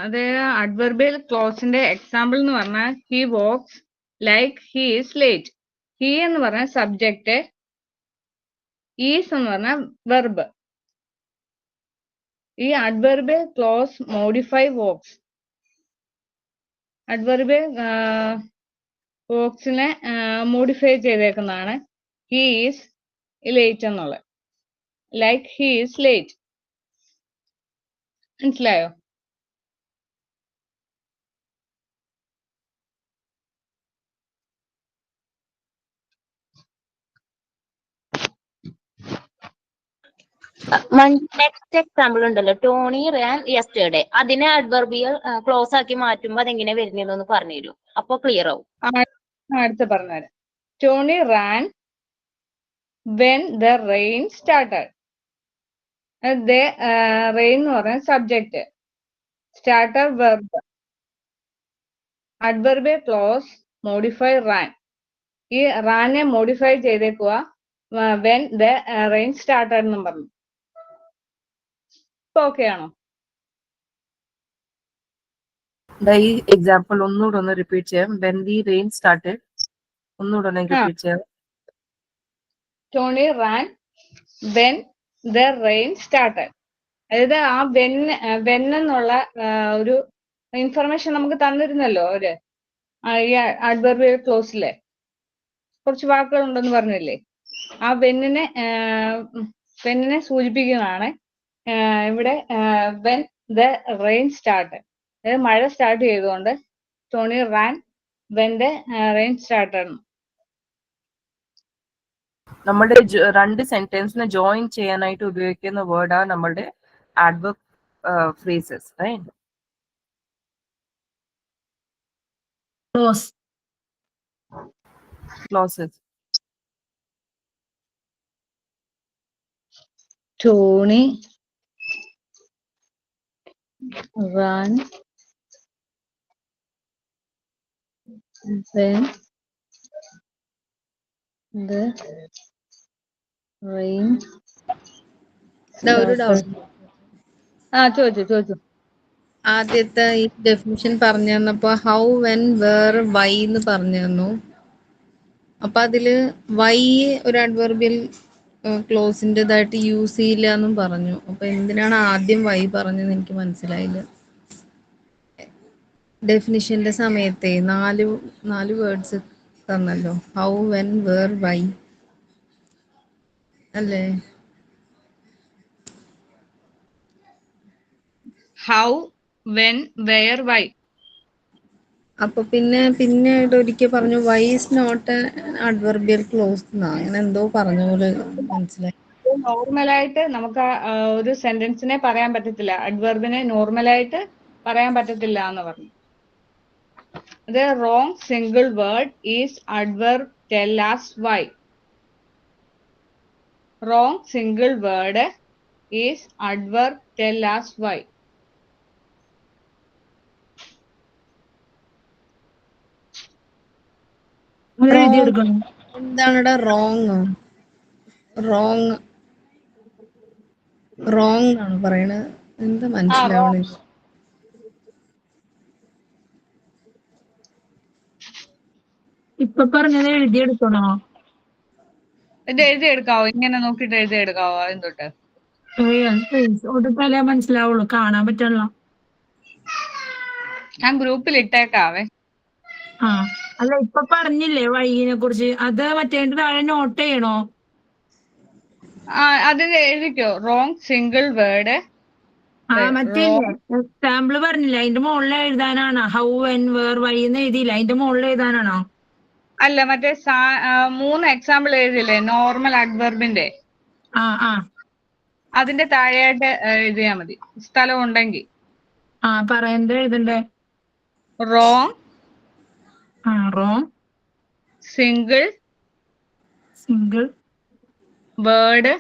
അതായത് അഡ്വർബിയൽ ക്ലോസിന്റെ എക്സാമ്പിൾ എന്ന് പറഞ്ഞാൽ he walks like he is late. He എന്ന് പറഞ്ഞ സബ്ജക്റ്റ്, ഈസ് എന്ന് പറഞ്ഞ വെർബ്. ഈ adverbial clause modify walks. Adverbial വോക്സിനെ മോഡിഫൈ ചെയ്തേക്കുന്നതാണ് ഹി ഈസ് ലേറ്റ് എന്നുള്ളത്. Like he is late. മനസ്സിലായോ? നെക്സ്റ്റ് എക്സാമ്പിൾ ഉണ്ടല്ലോ, ടോണി റാൻ യെസ്റ്റർഡേ. അതിനെ അഡ്വർബിയൽ ക്ലോസ് ആക്കി മാറ്റുമ്പോ അതെങ്ങനെ വരുന്നതെന്ന് പറഞ്ഞു തരൂ. അപ്പൊ ക്ലിയർ ആവും. അടുത്ത് പറഞ്ഞുതരാം. Tony ran when the rain started. Rain എന്ന് പറഞ്ഞ subject, started verb, adverbial clause modify ran. ഈ റാനെ മോഡിഫൈ ചെയ്തേക്കുക വെൻ ദ റെയിൻ സ്റ്റാർട്ടഡ് എന്നും പറഞ്ഞു. ഇപ്പൊ ഓക്കെ ആണോ? ഈ എക്സാമ്പിൾ ഒന്നുകൂടെ ഒന്ന് റിപ്പീറ്റ് ചെയ്യാം. വെൻ ദി റെയിൻ സ്റ്റാർട്ടഡ് ഒന്നുകൂടെ ഒന്ന് റിപ്പീറ്റ് ചെയ്യാം. Tony ran when the rain started. അതായത് ആ വെൻ എന്നുള്ള ഒരു ഇൻഫർമേഷൻ നമുക്ക് തന്നിരുന്നല്ലോ ഒരു ഈ അഡ്വർബിയൽ ക്ലോസിലെ കുറച്ച് വാക്കുകൾ ഉണ്ടെന്ന് പറഞ്ഞില്ലേ. ആ വെന്നിനെ സൂചിപ്പിക്കുന്നതാണ് ഇവിടെ വെൻ ദ റെയിൻ സ്റ്റാർട്ട്. അതായത് മഴ സ്റ്റാർട്ട് ചെയ്തുകൊണ്ട് Tony ran when the rain started. നമ്മുടെ 2 സെന്റൻസിനെ ജോയിൻ ചെയ്യാനായിട്ട് ഉപയോഗിക്കുന്ന വേർഡാണ് നമ്മുടെ adverb phrases, right? Clauses. Tony ran when the rain ഒരു ഡൗട്ട്. ചോദിച്ചു. ആദ്യത്തെ ഈ ഡെഫിനിഷൻ പറഞ്ഞു തന്നപ്പോ ഹൗ, വെൻ, വേർ, വൈ എന്ന് പറഞ്ഞു തന്നു. അപ്പൊ അതില് വൈ ഒരു അഡ്വർബിയൽ ക്ലോസിൻ്റെതായിട്ട് യൂസ് ചെയ്യില്ല എന്നും പറഞ്ഞു. അപ്പൊ എന്തിനാണ് ആദ്യം വൈ പറഞ്ഞതെന്ന് എനിക്ക് മനസ്സിലായില്ല. ഡെഫിനിഷന്റെ സമയത്തെ 4 വേർഡ്സ് തന്നല്ലോ. ഹൗ, വെൻ, വേർ, വൈ അല്ലേ? How when, where, why. അപ്പൊ പിന്നീട് ഒരിക്കൽ പറഞ്ഞു വൈ ഇസ് നോട്ട് അഡ്വർബിയൽ ക്ലോസ് എന്നാ അങ്ങനെ എന്തോ പറഞ്ഞ പോലെ മനസ്സിലായി. നോർമലായിട്ട് നമുക്ക് ഒരു സെന്റൻസിനെ പറയാൻ പറ്റത്തില്ല, അഡ്വർബിനെ നോർമലായിട്ട് പറയാൻ പറ്റത്തില്ല എന്ന് പറഞ്ഞു. The wrong single word is adverb. Tell us why. Wrong single word is adverb. Tell us why. അത് എഴുതിയെടുക്കണം. എന്താണ് റോങ് റോങ് എന്നാണ് പറയണത്. എന്താ മനസ്സിലാവണില്ല. ഇപ്പൊ പറഞ്ഞത് എഴുതിയെടുക്കണോ? ഇത് എഴുതിയെടുക്കാവോ? ഇങ്ങനെ നോക്കിയിട്ട് എഴുതിയെടുക്കാവോ ആദ്യം തൊട്ട്? ഒടുക്കാലേ മനസ്സിലാവുള്ളൂ, കാണാൻ പറ്റണല്ലോ. ഞാൻ ഗ്രൂപ്പിൽ ഇട്ടേക്കാവേ. ആ അല്ല ഇപ്പൊ പറഞ്ഞില്ലേ വൈകിനെ കുറിച്ച്, അത് മറ്റേ താഴെ നോട്ട് ചെയ്യണോ? അതിന് എഴുതിക്കോ റോങ് സിംഗിൾ വേർഡ്. മറ്റേ എക്സാമ്പിൾ പറഞ്ഞില്ല, അതിന്റെ മുകളിൽ എഴുതാനാണ്. ഹൗ, വെൻ, വേർ, വൈ എന്ന് എഴുതിയില്ല, അതിന്റെ മുകളിൽ എഴുതാനാണോ? അല്ല, മറ്റേ 3 എക്സാമ്പിൾ എഴുതില്ലേ നോർമൽ അഡ്വർബിന്റെ, അതിന്റെ താഴെയായിട്ട് എഴുതിയാ മതി സ്ഥലം ഉണ്ടെങ്കിൽ. പറയുന്നത് എഴുതണ്ടേ? Wrong wrong single word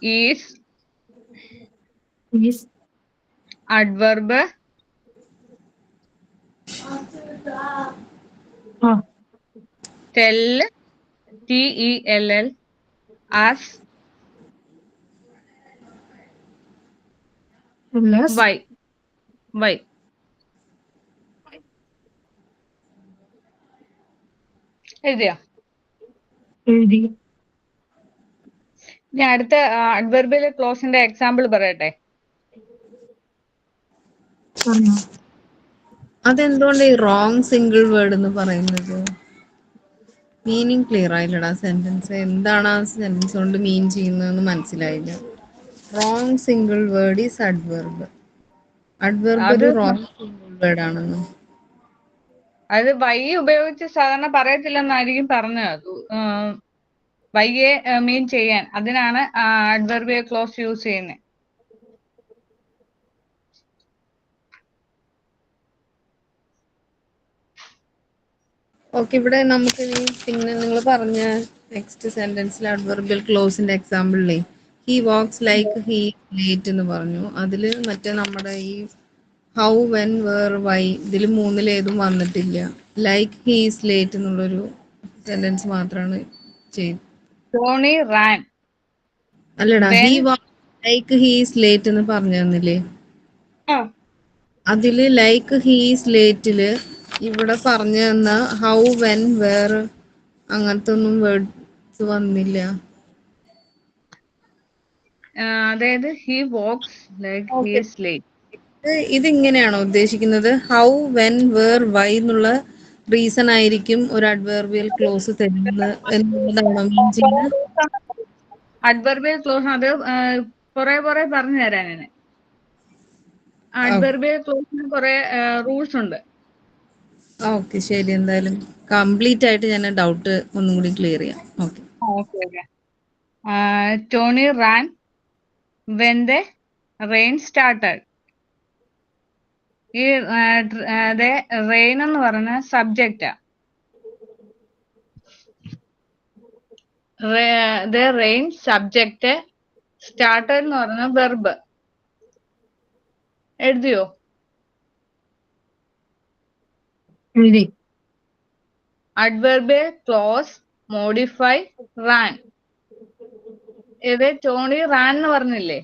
is adverb. Tell, tell us why. എഴുതിയോ? എഴുതി. ഞാൻ അടുത്ത അഡ്വർബിയൽ ക്ലോസിന്റെ എക്സാമ്പിൾ പറയട്ടെ. അതെന്തുകൊണ്ട് ഈ റോങ് സിംഗിൾ വേർഡ് എന്ന് പറയുന്നത്? മീനിങ് ക്ലിയർ ആയില്ലടാ സെന്റൻസ്. എന്താണ് ആ സെന്റൻസ് കൊണ്ട് മീൻ ചെയ്യുന്നതെന്ന് മനസ്സിലായില്ല. Wrong single word is adverb ഒരു റോങ് സിംഗിൾ വേർഡ് ആണെന്ന്. അത് വൈ ഉപയോഗിച്ച് സാധാരണ പറയത്തില്ലെന്നായിരിക്കും പറഞ്ഞത്. വൈയെ മീൻ ചെയ്യാൻ, അതിനാണ് അഡ്വർബിയൽ ക്ലോസ് യൂസ് ചെയ്യുന്നത്. ഓക്കെ, ഇവിടെ നമുക്ക് പിന്നെ നിങ്ങൾ പറഞ്ഞ നെക്സ്റ്റ് സെന്റൻസിൽ അഡ്വർബിയൽ ക്ലോസിന്റെ എക്സാമ്പിളിലേ he walks like he late എന്ന് പറഞ്ഞു. അതില് മറ്റേ നമ്മുടെ ഈ ഹൗ, വെൻ, വേർ, വൈ ഇതിൽ 3-ലേതും വന്നിട്ടില്ല. ലൈക്ക് ഹി ഈസ് ലേറ്റ് എന്നുള്ളൊരു സെന്റൻസ് മാത്രമാണ് ചെയ്ത്. ടോണി റാൻ. അല്ലടാ, he walks like he is late എന്ന് പറഞ്ഞു തന്നില്ലേ? അതില് ലൈക്ക് ഹി ഈസ് ലേറ്റില് ഇവിടെ പറഞ്ഞു തന്ന ഹൗ, വെൻ, വേർ അങ്ങനത്തെ ഒന്നും വേർഡ്സ് വന്നില്ല. അതായത് he walks like he is late. ഇതിങ്ങനെയാണോ ഉദ്ദേശിക്കുന്നത്? ഹൗ, വെൻ, വേർ, വൈ എന്നുള്ള റീസൺ ആയിരിക്കും ഒരു അഡ്വർബിയൽ ക്ലോസ് തരുന്നത് എന്നുള്ളതാണോ മീൻ ചെയ്യുന്നത്? അഡ്വർബിയൽ ക്ലോസ് അത് കുറെ പറഞ്ഞു തരാനാണ്. അഡ്വർബിയൽ ക്ലോസിന് കുറെ റൂൾസ് ഉണ്ട്. ഓക്കെ, ശരി. എന്തായാലും കംപ്ലീറ്റ് ആയിട്ട് ഞാൻ ഡൗട്ട് ഒന്നും കൂടി ക്ലിയർ ചെയ്യാം. Okay. Tony ran when the rain started. ഈ റെയിൻ എന്ന് പറഞ്ഞ സബ്ജക്റ്റാ. ദ റെയിൻ സബ്ജക്റ്റ്, സ്റ്റാർട്ടഡ് എന്ന് പറഞ്ഞ വെർബ്. എഴുതിയോ? എഴുതി. Adverbial clause modify ran. ഇത് ടോണി റാൻ എന്ന് പറഞ്ഞില്ലേ?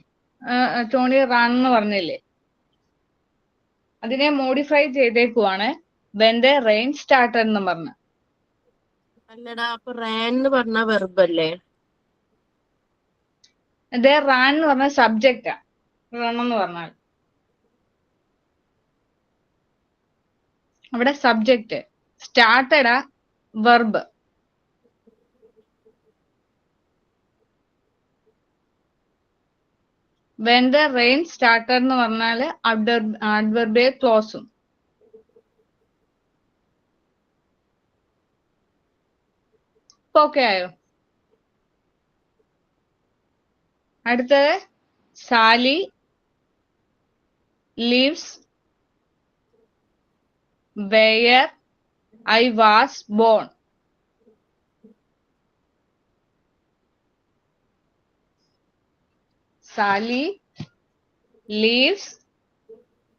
അതിനെ മോഡിഫൈ ചെയ്തേക്കുവാണ് വെൻ ദ റെയിൻ സ്റ്റാർട്ടഡ് എന്ന് പറഞ്ഞ്. അല്ലടാ, അപ്പൊ റാൻ എന്ന് പറഞ്ഞ വെർബ് അല്ലേ? റാൻ എന്ന് പറഞ്ഞ സബ്ജക്റ്റാ. റൺ എന്ന് പറഞ്ഞാൽ അവിടെ സബ്ജക്റ്റ്, സ്റ്റാർട്ടഡാ verb. when the rain started എന്ന് പറഞ്ഞാല് adverbial clause-ഉം. ഓക്കെ ആയോ? അടുത്തത് Sally lives where I was born. Sally lives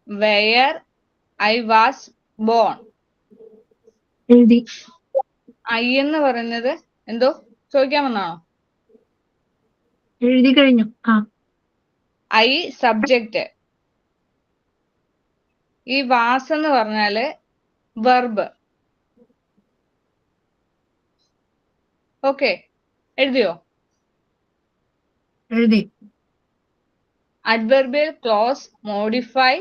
where I was born. എഴുതി. I എന്ന് പറയുന്നത് എന്തോ ചോദിക്കാൻ വന്നാണോ? എഴുതി കഴിഞ്ഞു. I subject. ഈ വാസ് എന്ന് പറഞ്ഞാല് വെർബ്. ഓക്കെ, എഴുതിയോ? എഴുതി. Adverbial clause modify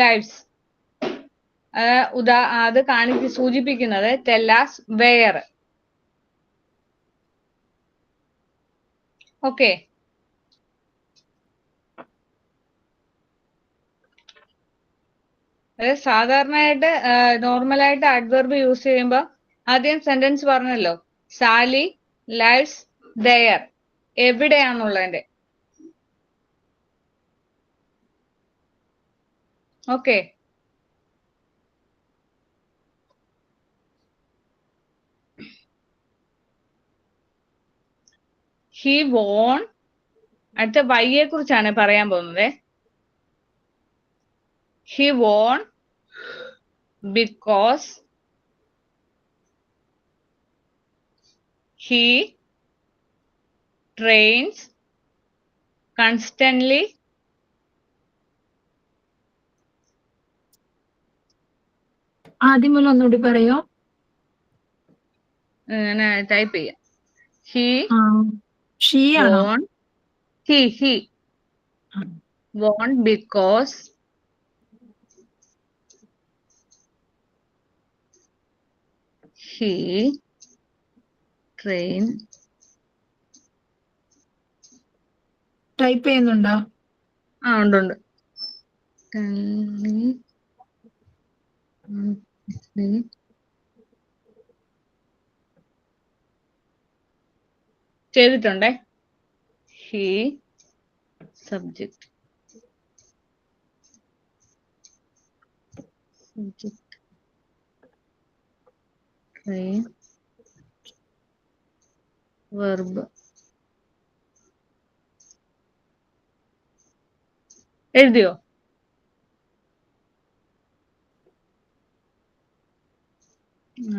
lives. അത് സൂചിപ്പിക്കുന്നത് tell us where. ഓക്കെ, സാധാരണയായിട്ട് നോർമലായിട്ട് അഡ്വർബ് യൂസ് ചെയ്യുമ്പോൾ ആദ്യം സെന്റൻസ് പറഞ്ഞല്ലോ, സാലി ലൈവ്സ് ദെയർ, എവിടെയാണുള്ളതിന്റെ. Okay, he won. അടുത്ത വൈയെ കുറിച്ചാണ് പറയാൻ പോകുന്നത്. He won because he trains constantly ആദ്യം മുതൽ ഒന്നുകൂടി പറയോ? ടൈപ്പ് ചെയ്യാം. ഹി ഷീയാണോ? he won because he train. Type ചെയ്യുന്നുണ്ടോ? ഉണ്ട്. ചെയ്തിട്ടുണ്ടേ. He subject train verb. എഴുതിയോ?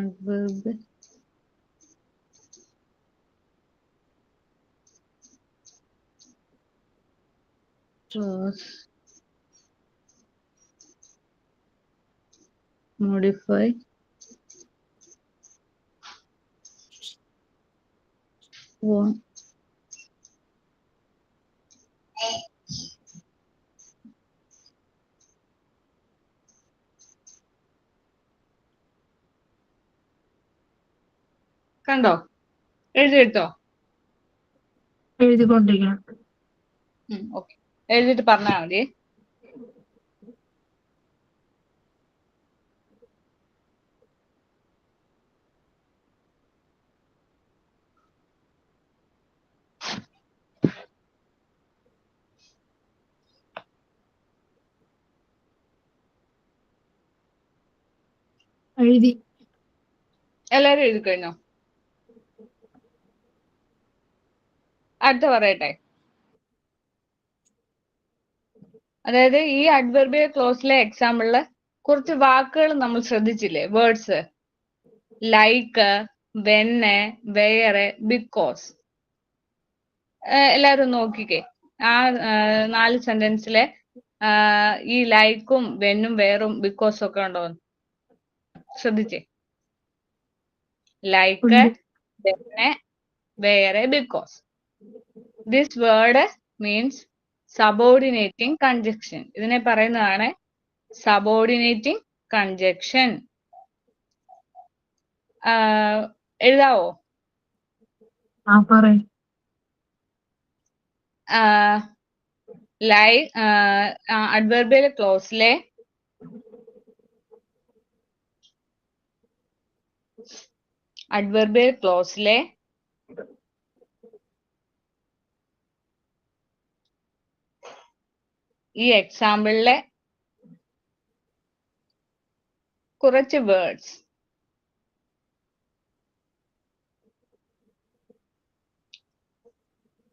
adverb clause modify won. കണ്ടോ? എഴുതിയെടുത്തോ? എഴുതിക്കൊണ്ടിരിക്കണം. ഓക്കെ, എഴുതിയിട്ട് പറഞ്ഞാൽ മതി. എഴുതി. എല്ലാരും എഴുതി കഴിഞ്ഞോ? അടുത്ത പറയട്ടെ. അതായത് ഈ അഡ്വർബിയൽ ക്ലോസിലെ എക്സാമ്പിളില് കുറച്ച് വാക്കുകൾ നമ്മൾ ശ്രദ്ധിച്ചില്ലേ? വേർഡ്സ് ലൈക്ക്, വെന്ന്, വെയറ്, ബിക്കോസ്. എല്ലാരും നോക്കിക്കേ, ആ 4 സെന്റൻസിലെ ഈ ലൈക്കും വെന്നും വെയറും ബിക്കോസും ഒക്കെ ഉണ്ടോന്ന് ശ്രദ്ധിച്ചേ. ലൈക്ക്, വെന്ന്, ware, because. This word means subordinating congestion. ഇതിനെ പറയുന്നതാണ് സബോർഡിനേറ്റിംഗ് കൺജക്ഷൻ. എഴുതാവോ? ലൈക്ക് അഡ്വർബിയൽ ക്ലോസിലെ ഈ എക്സാമ്പിളിലെ കുറച്ച് വേർഡ്സ്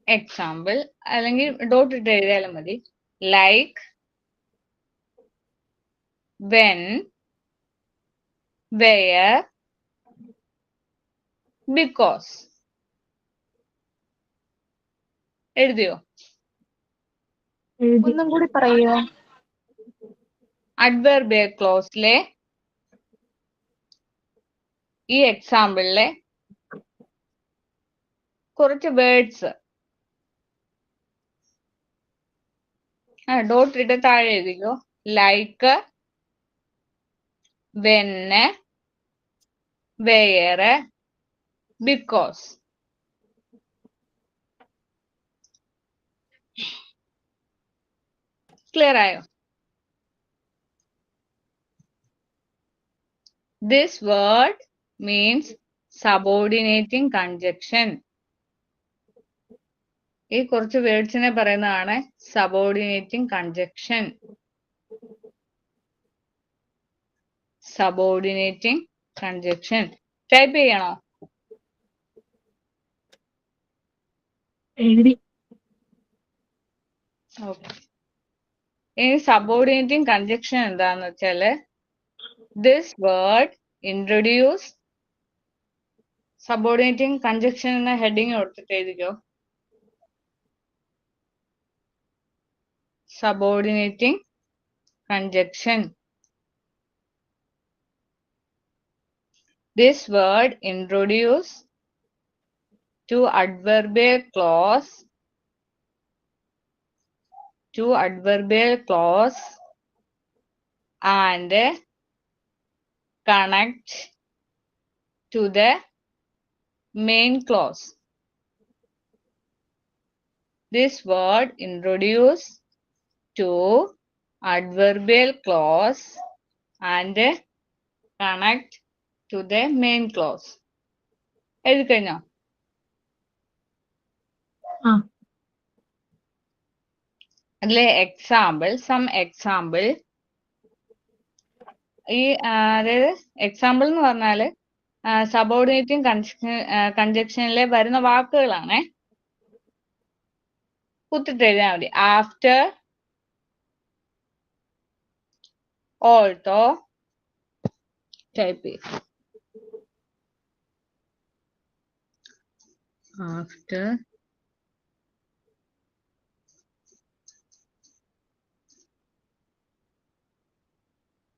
എക്സാമ്പിൾ അല്ലെങ്കിൽ ഡോട്ട് ഇട്ട് എഴുതിയാലും മതി. Like, when, where, because. എഴുതിയോ? ഒന്നും കൂടി പറയോ? അഡ്വർബിയൽ ക്ലോസിലെ ഈ എക്സാമ്പിളിലെ കുറച്ച് വേർഡ്സ് ഡോട്ട് ഇട്ട് താഴെ എഴുതിക്കോ. Like, when, where, because. Clear ആയോ? This word means subordinating conjunction. ഈ കുറച്ച് വേർഡ്സിനെ പറയുന്നതാണ് subordinating conjunction. Subordinating conjunction. Type ചെയ്യണോ? എഴുതി. ഓക്കെ. ഇനി subordinating conjunction എന്താന്ന് വെച്ചാല് this word introduce subordinating conjunction എന്ന ഹെഡിങ് കൊടുത്തിട്ട് എഴുതിക്കോ. Subordinating conjunction. This word introduce to adverbial clause and connect to the main clause. This word introduce to adverbial clause and connect to the main clause. എഴുതി കഴിഞ്ഞോ? അതിലെ some example ഈ അതായത് example എന്ന് പറഞ്ഞാല് സബോർഡിനേറ്റിംഗ് കൺജക്ഷനിലെ വരുന്ന വാക്കുകളാണ്. കുത്തിട്ട് എഴുതിയാൽ മതി. ആഫ്റ്റർ, ഓൾട്ടോ, ടൈപ്പ് ചെയ്യും. After,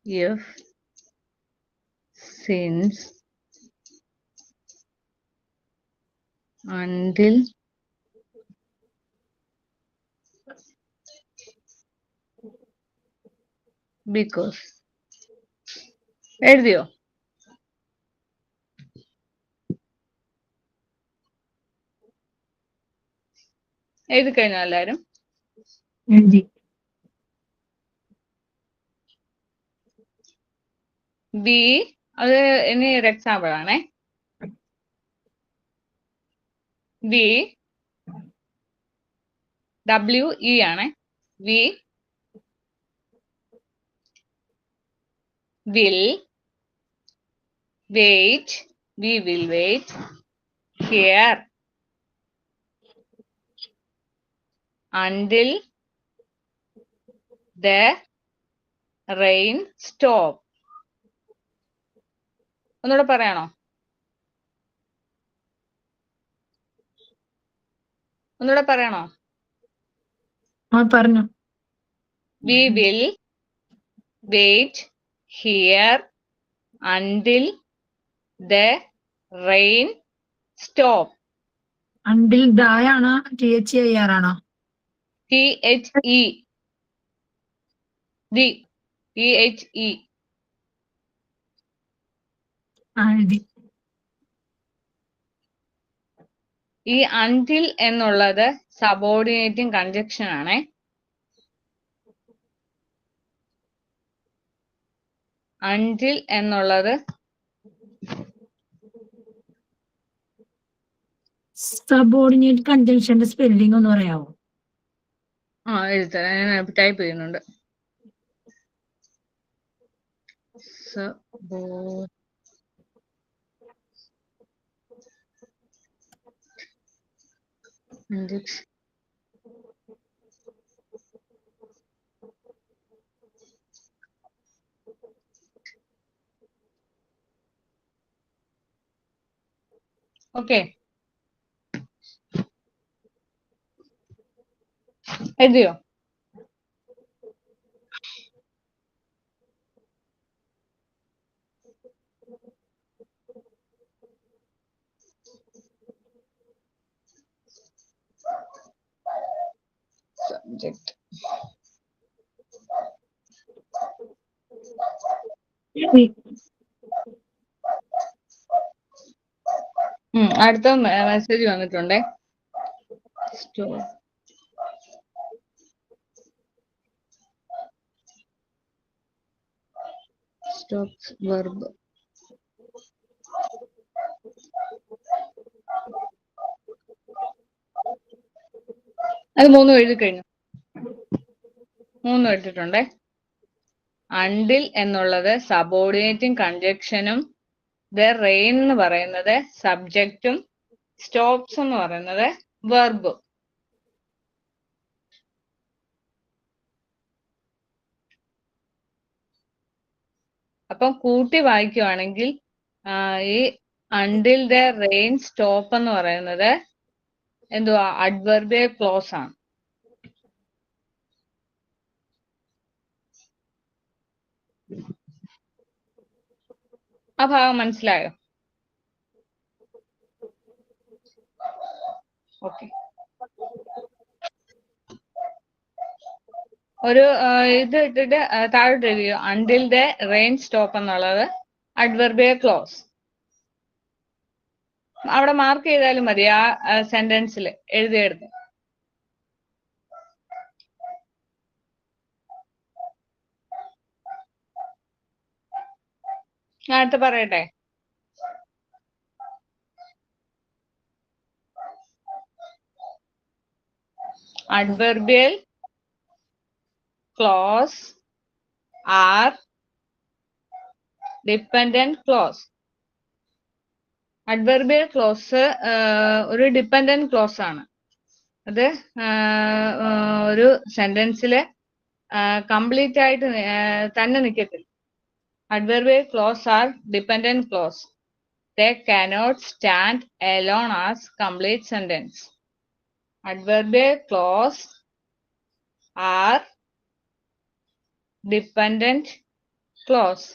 if, since, until, because. എഴുതിയോ? എഴുതി കഴിഞ്ഞോ എല്ലാരും? എഴുതി. ബി, അത് ഇനി ഒരു എക്സാമ്പിൾ ആണേ. വി, WE ആണ്. We will wait, we will wait here until the rain stop. ഒന്നുകൂടെ പറയണോ? ഒന്നുകൂടെ പറയണോ? പറഞ്ഞു. We will wait here until the rain stop. Until ദായാണോ THEIR ആണോ? THE. THE. എഴുതി. ഈ until എന്നുള്ളത് സബോർഡിനേറ്റിംഗ് കൺജക്ഷൻ ആണേ. until എന്നുള്ളത് സബോർഡിനേറ്റ് കൺജങ്ഷന്റെ സ്പെല്ലിംഗ് ഒന്ന് പറയാമോ? എഴുതരാം, ഞാൻ ടൈപ്പ് ചെയ്യുന്നുണ്ട്. ഓക്കെ, എഴുതിയോ? സബ്ജക്ട് അടുത്ത മെസ്സേജ് വന്നിട്ടുണ്ടേ. Stops verb. അത് 3 എഴുതി കഴിഞ്ഞു. 3 എടുത്തിട്ടുണ്ടേ. until എന്നുള്ളത് സബോർഡിനേറ്റിംഗ് കൺജക്ഷനും the rain എന്ന് പറയുന്നത് സബ്ജക്റ്റും സ്റ്റോപ്സ് എന്ന് പറയുന്നത് വെർബും. അപ്പം കൂട്ടി വായിക്കുവാണെങ്കിൽ ഈ until the rain stop എന്ന് പറയുന്നത് എന്തുവാ? അഡ്വർബിയൽ ക്ലോസ് ആണ്. ആ ഭാഗം മനസ്സിലായോ? ഓക്കെ, ഒരു ഇത് ഇട്ടിട്ട് താഴോട്ട് എഴുതിയോ? until the rain stop എന്നുള്ളത് അഡ്വർബിയൽ ക്ലോസ്. അവിടെ മാർക്ക് ചെയ്താലും മതി, ആ സെന്റൻസിൽ എഴുതിയെടുത്ത്. ഞാൻ അടുത്ത് പറയട്ടെ. adverbial clause are dependent clause. adverbial clause ഒരു ഡിപ്പെൻഡന്റ് ക്ലോസ് ആണ്. അത് ഒരു സെന്റൻസിൽ കംപ്ലീറ്റ് ആയിട്ട് തന്നെ നിൽക്കത്തില്ല. adverbial clause are dependent clause. They cannot stand alone as complete sentence. Adverbial clause are dependent clause.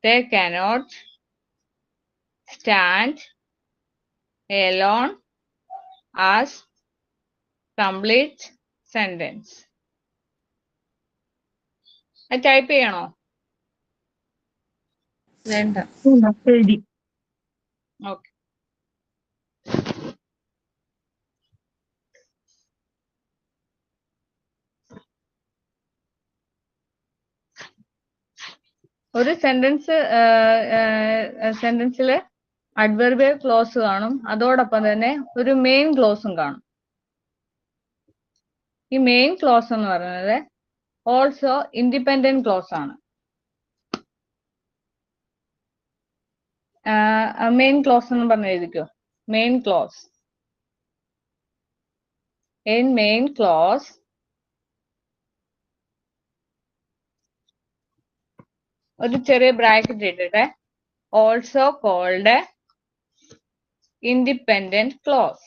They cannot stand alone as complete sentence. Type ചെയ്യണോ? വേണ്ട. എഴുതി. ഓക്കെ, ഒരു സെന്റൻസിൽ അഡ്വർബിയൽ ക്ലോസ് കാണും, അതോടൊപ്പം തന്നെ ഒരു മെയിൻ ക്ലോസും കാണും. ഈ മെയിൻ ക്ലോസ് എന്ന് പറയുന്നത് ഓൾസോ ഇൻഡിപെൻഡന്റ് ക്ലോസ് ആണ്. മെയിൻ ക്ലോസ് എന്ന് പറഞ്ഞ് എഴുതിക്കോ. Main clause. in main clause ഒരു ചെറിയ ബ്രാക്കറ്റ് ഇട്ടിട്ട് also called independent clause.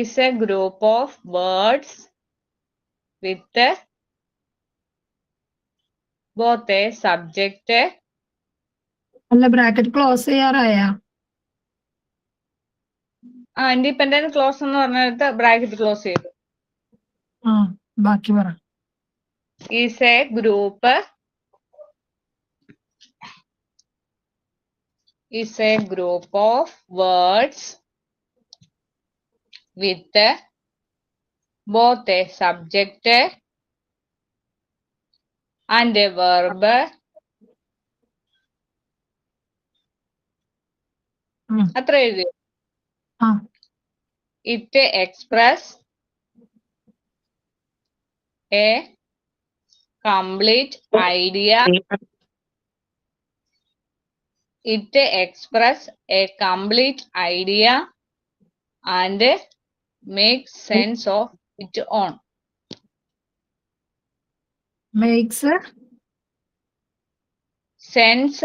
is a group of words with both a subject. അല്ല, ബ്രാക്കറ്റ് ക്ലോസ് ചെയ്യാറായ? ഇൻഡിപെൻഡന്റ് ക്ലോസ് എന്ന് പറഞ്ഞിട്ട് ബ്രാക്കറ്റ് ക്ലോസ് ചെയ്തു. ബാക്കി പറ. is a group is a group of words with both a subject and a verb അത്ര എഴുതി. It express a complete idea. It express a complete idea and make sense of it on. Makes Sense,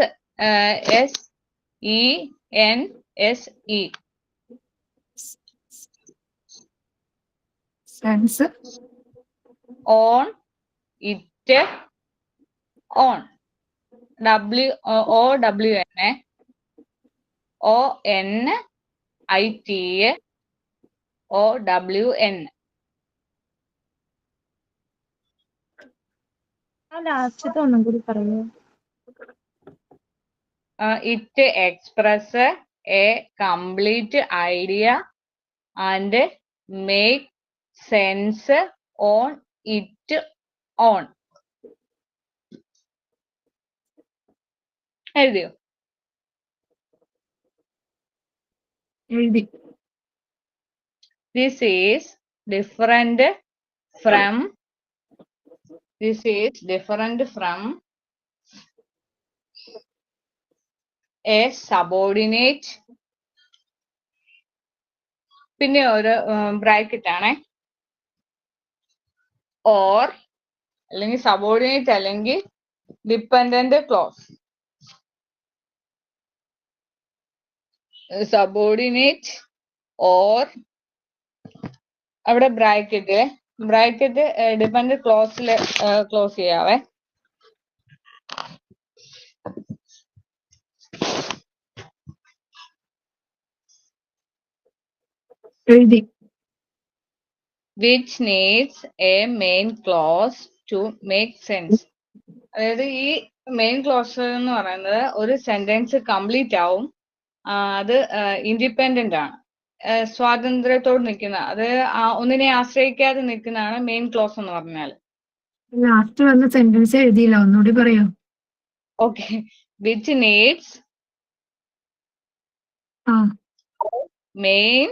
S-E-N-S-E. sense On, it, on. W-O-W-N, O-N-I-T, O-W-N. ലാസ്റ്റത്തെ ഒന്നും കൂടി പറയൂ. It express a complete idea and make sense on it on. എഴുതിയോ? എഴുതി. This is different from a subordinate. പിന്നെ ഒരു bracket ആണേ. or അല്ലെങ്കിൽ subordinate അല്ലെങ്കിൽ dependent clause. Subordinate or അവിടെ ബ്രാക്കറ്റ് ഡിപെൻഡന്റ് ക്ലോസിൽ ക്ലോസ് ചെയ്യാവേ. എഴുതി. which needs a main clause to make sense. അതായത് ഈ മെയിൻ ക്ലോസ് എന്ന് പറയുന്നത് ഒരു സെന്റൻസ് കംപ്ലീറ്റ് ആവും, അത് ഇൻഡിപെൻഡന്റ് ആണ്, സ്വാതന്ത്ര്യത്തോട് നിൽക്കുന്ന, അത് ഒന്നിനെ ആശ്രയിക്കാതെ നിൽക്കുന്നതാണ് മെയിൻ ക്ലോസ് എന്ന് പറഞ്ഞാൽ. ലാസ്റ്റ് വന്ന സെന്റൻസ് എഴുതിയില്ല, ഒന്നുകൂടി പറയോ? Okay. which needs main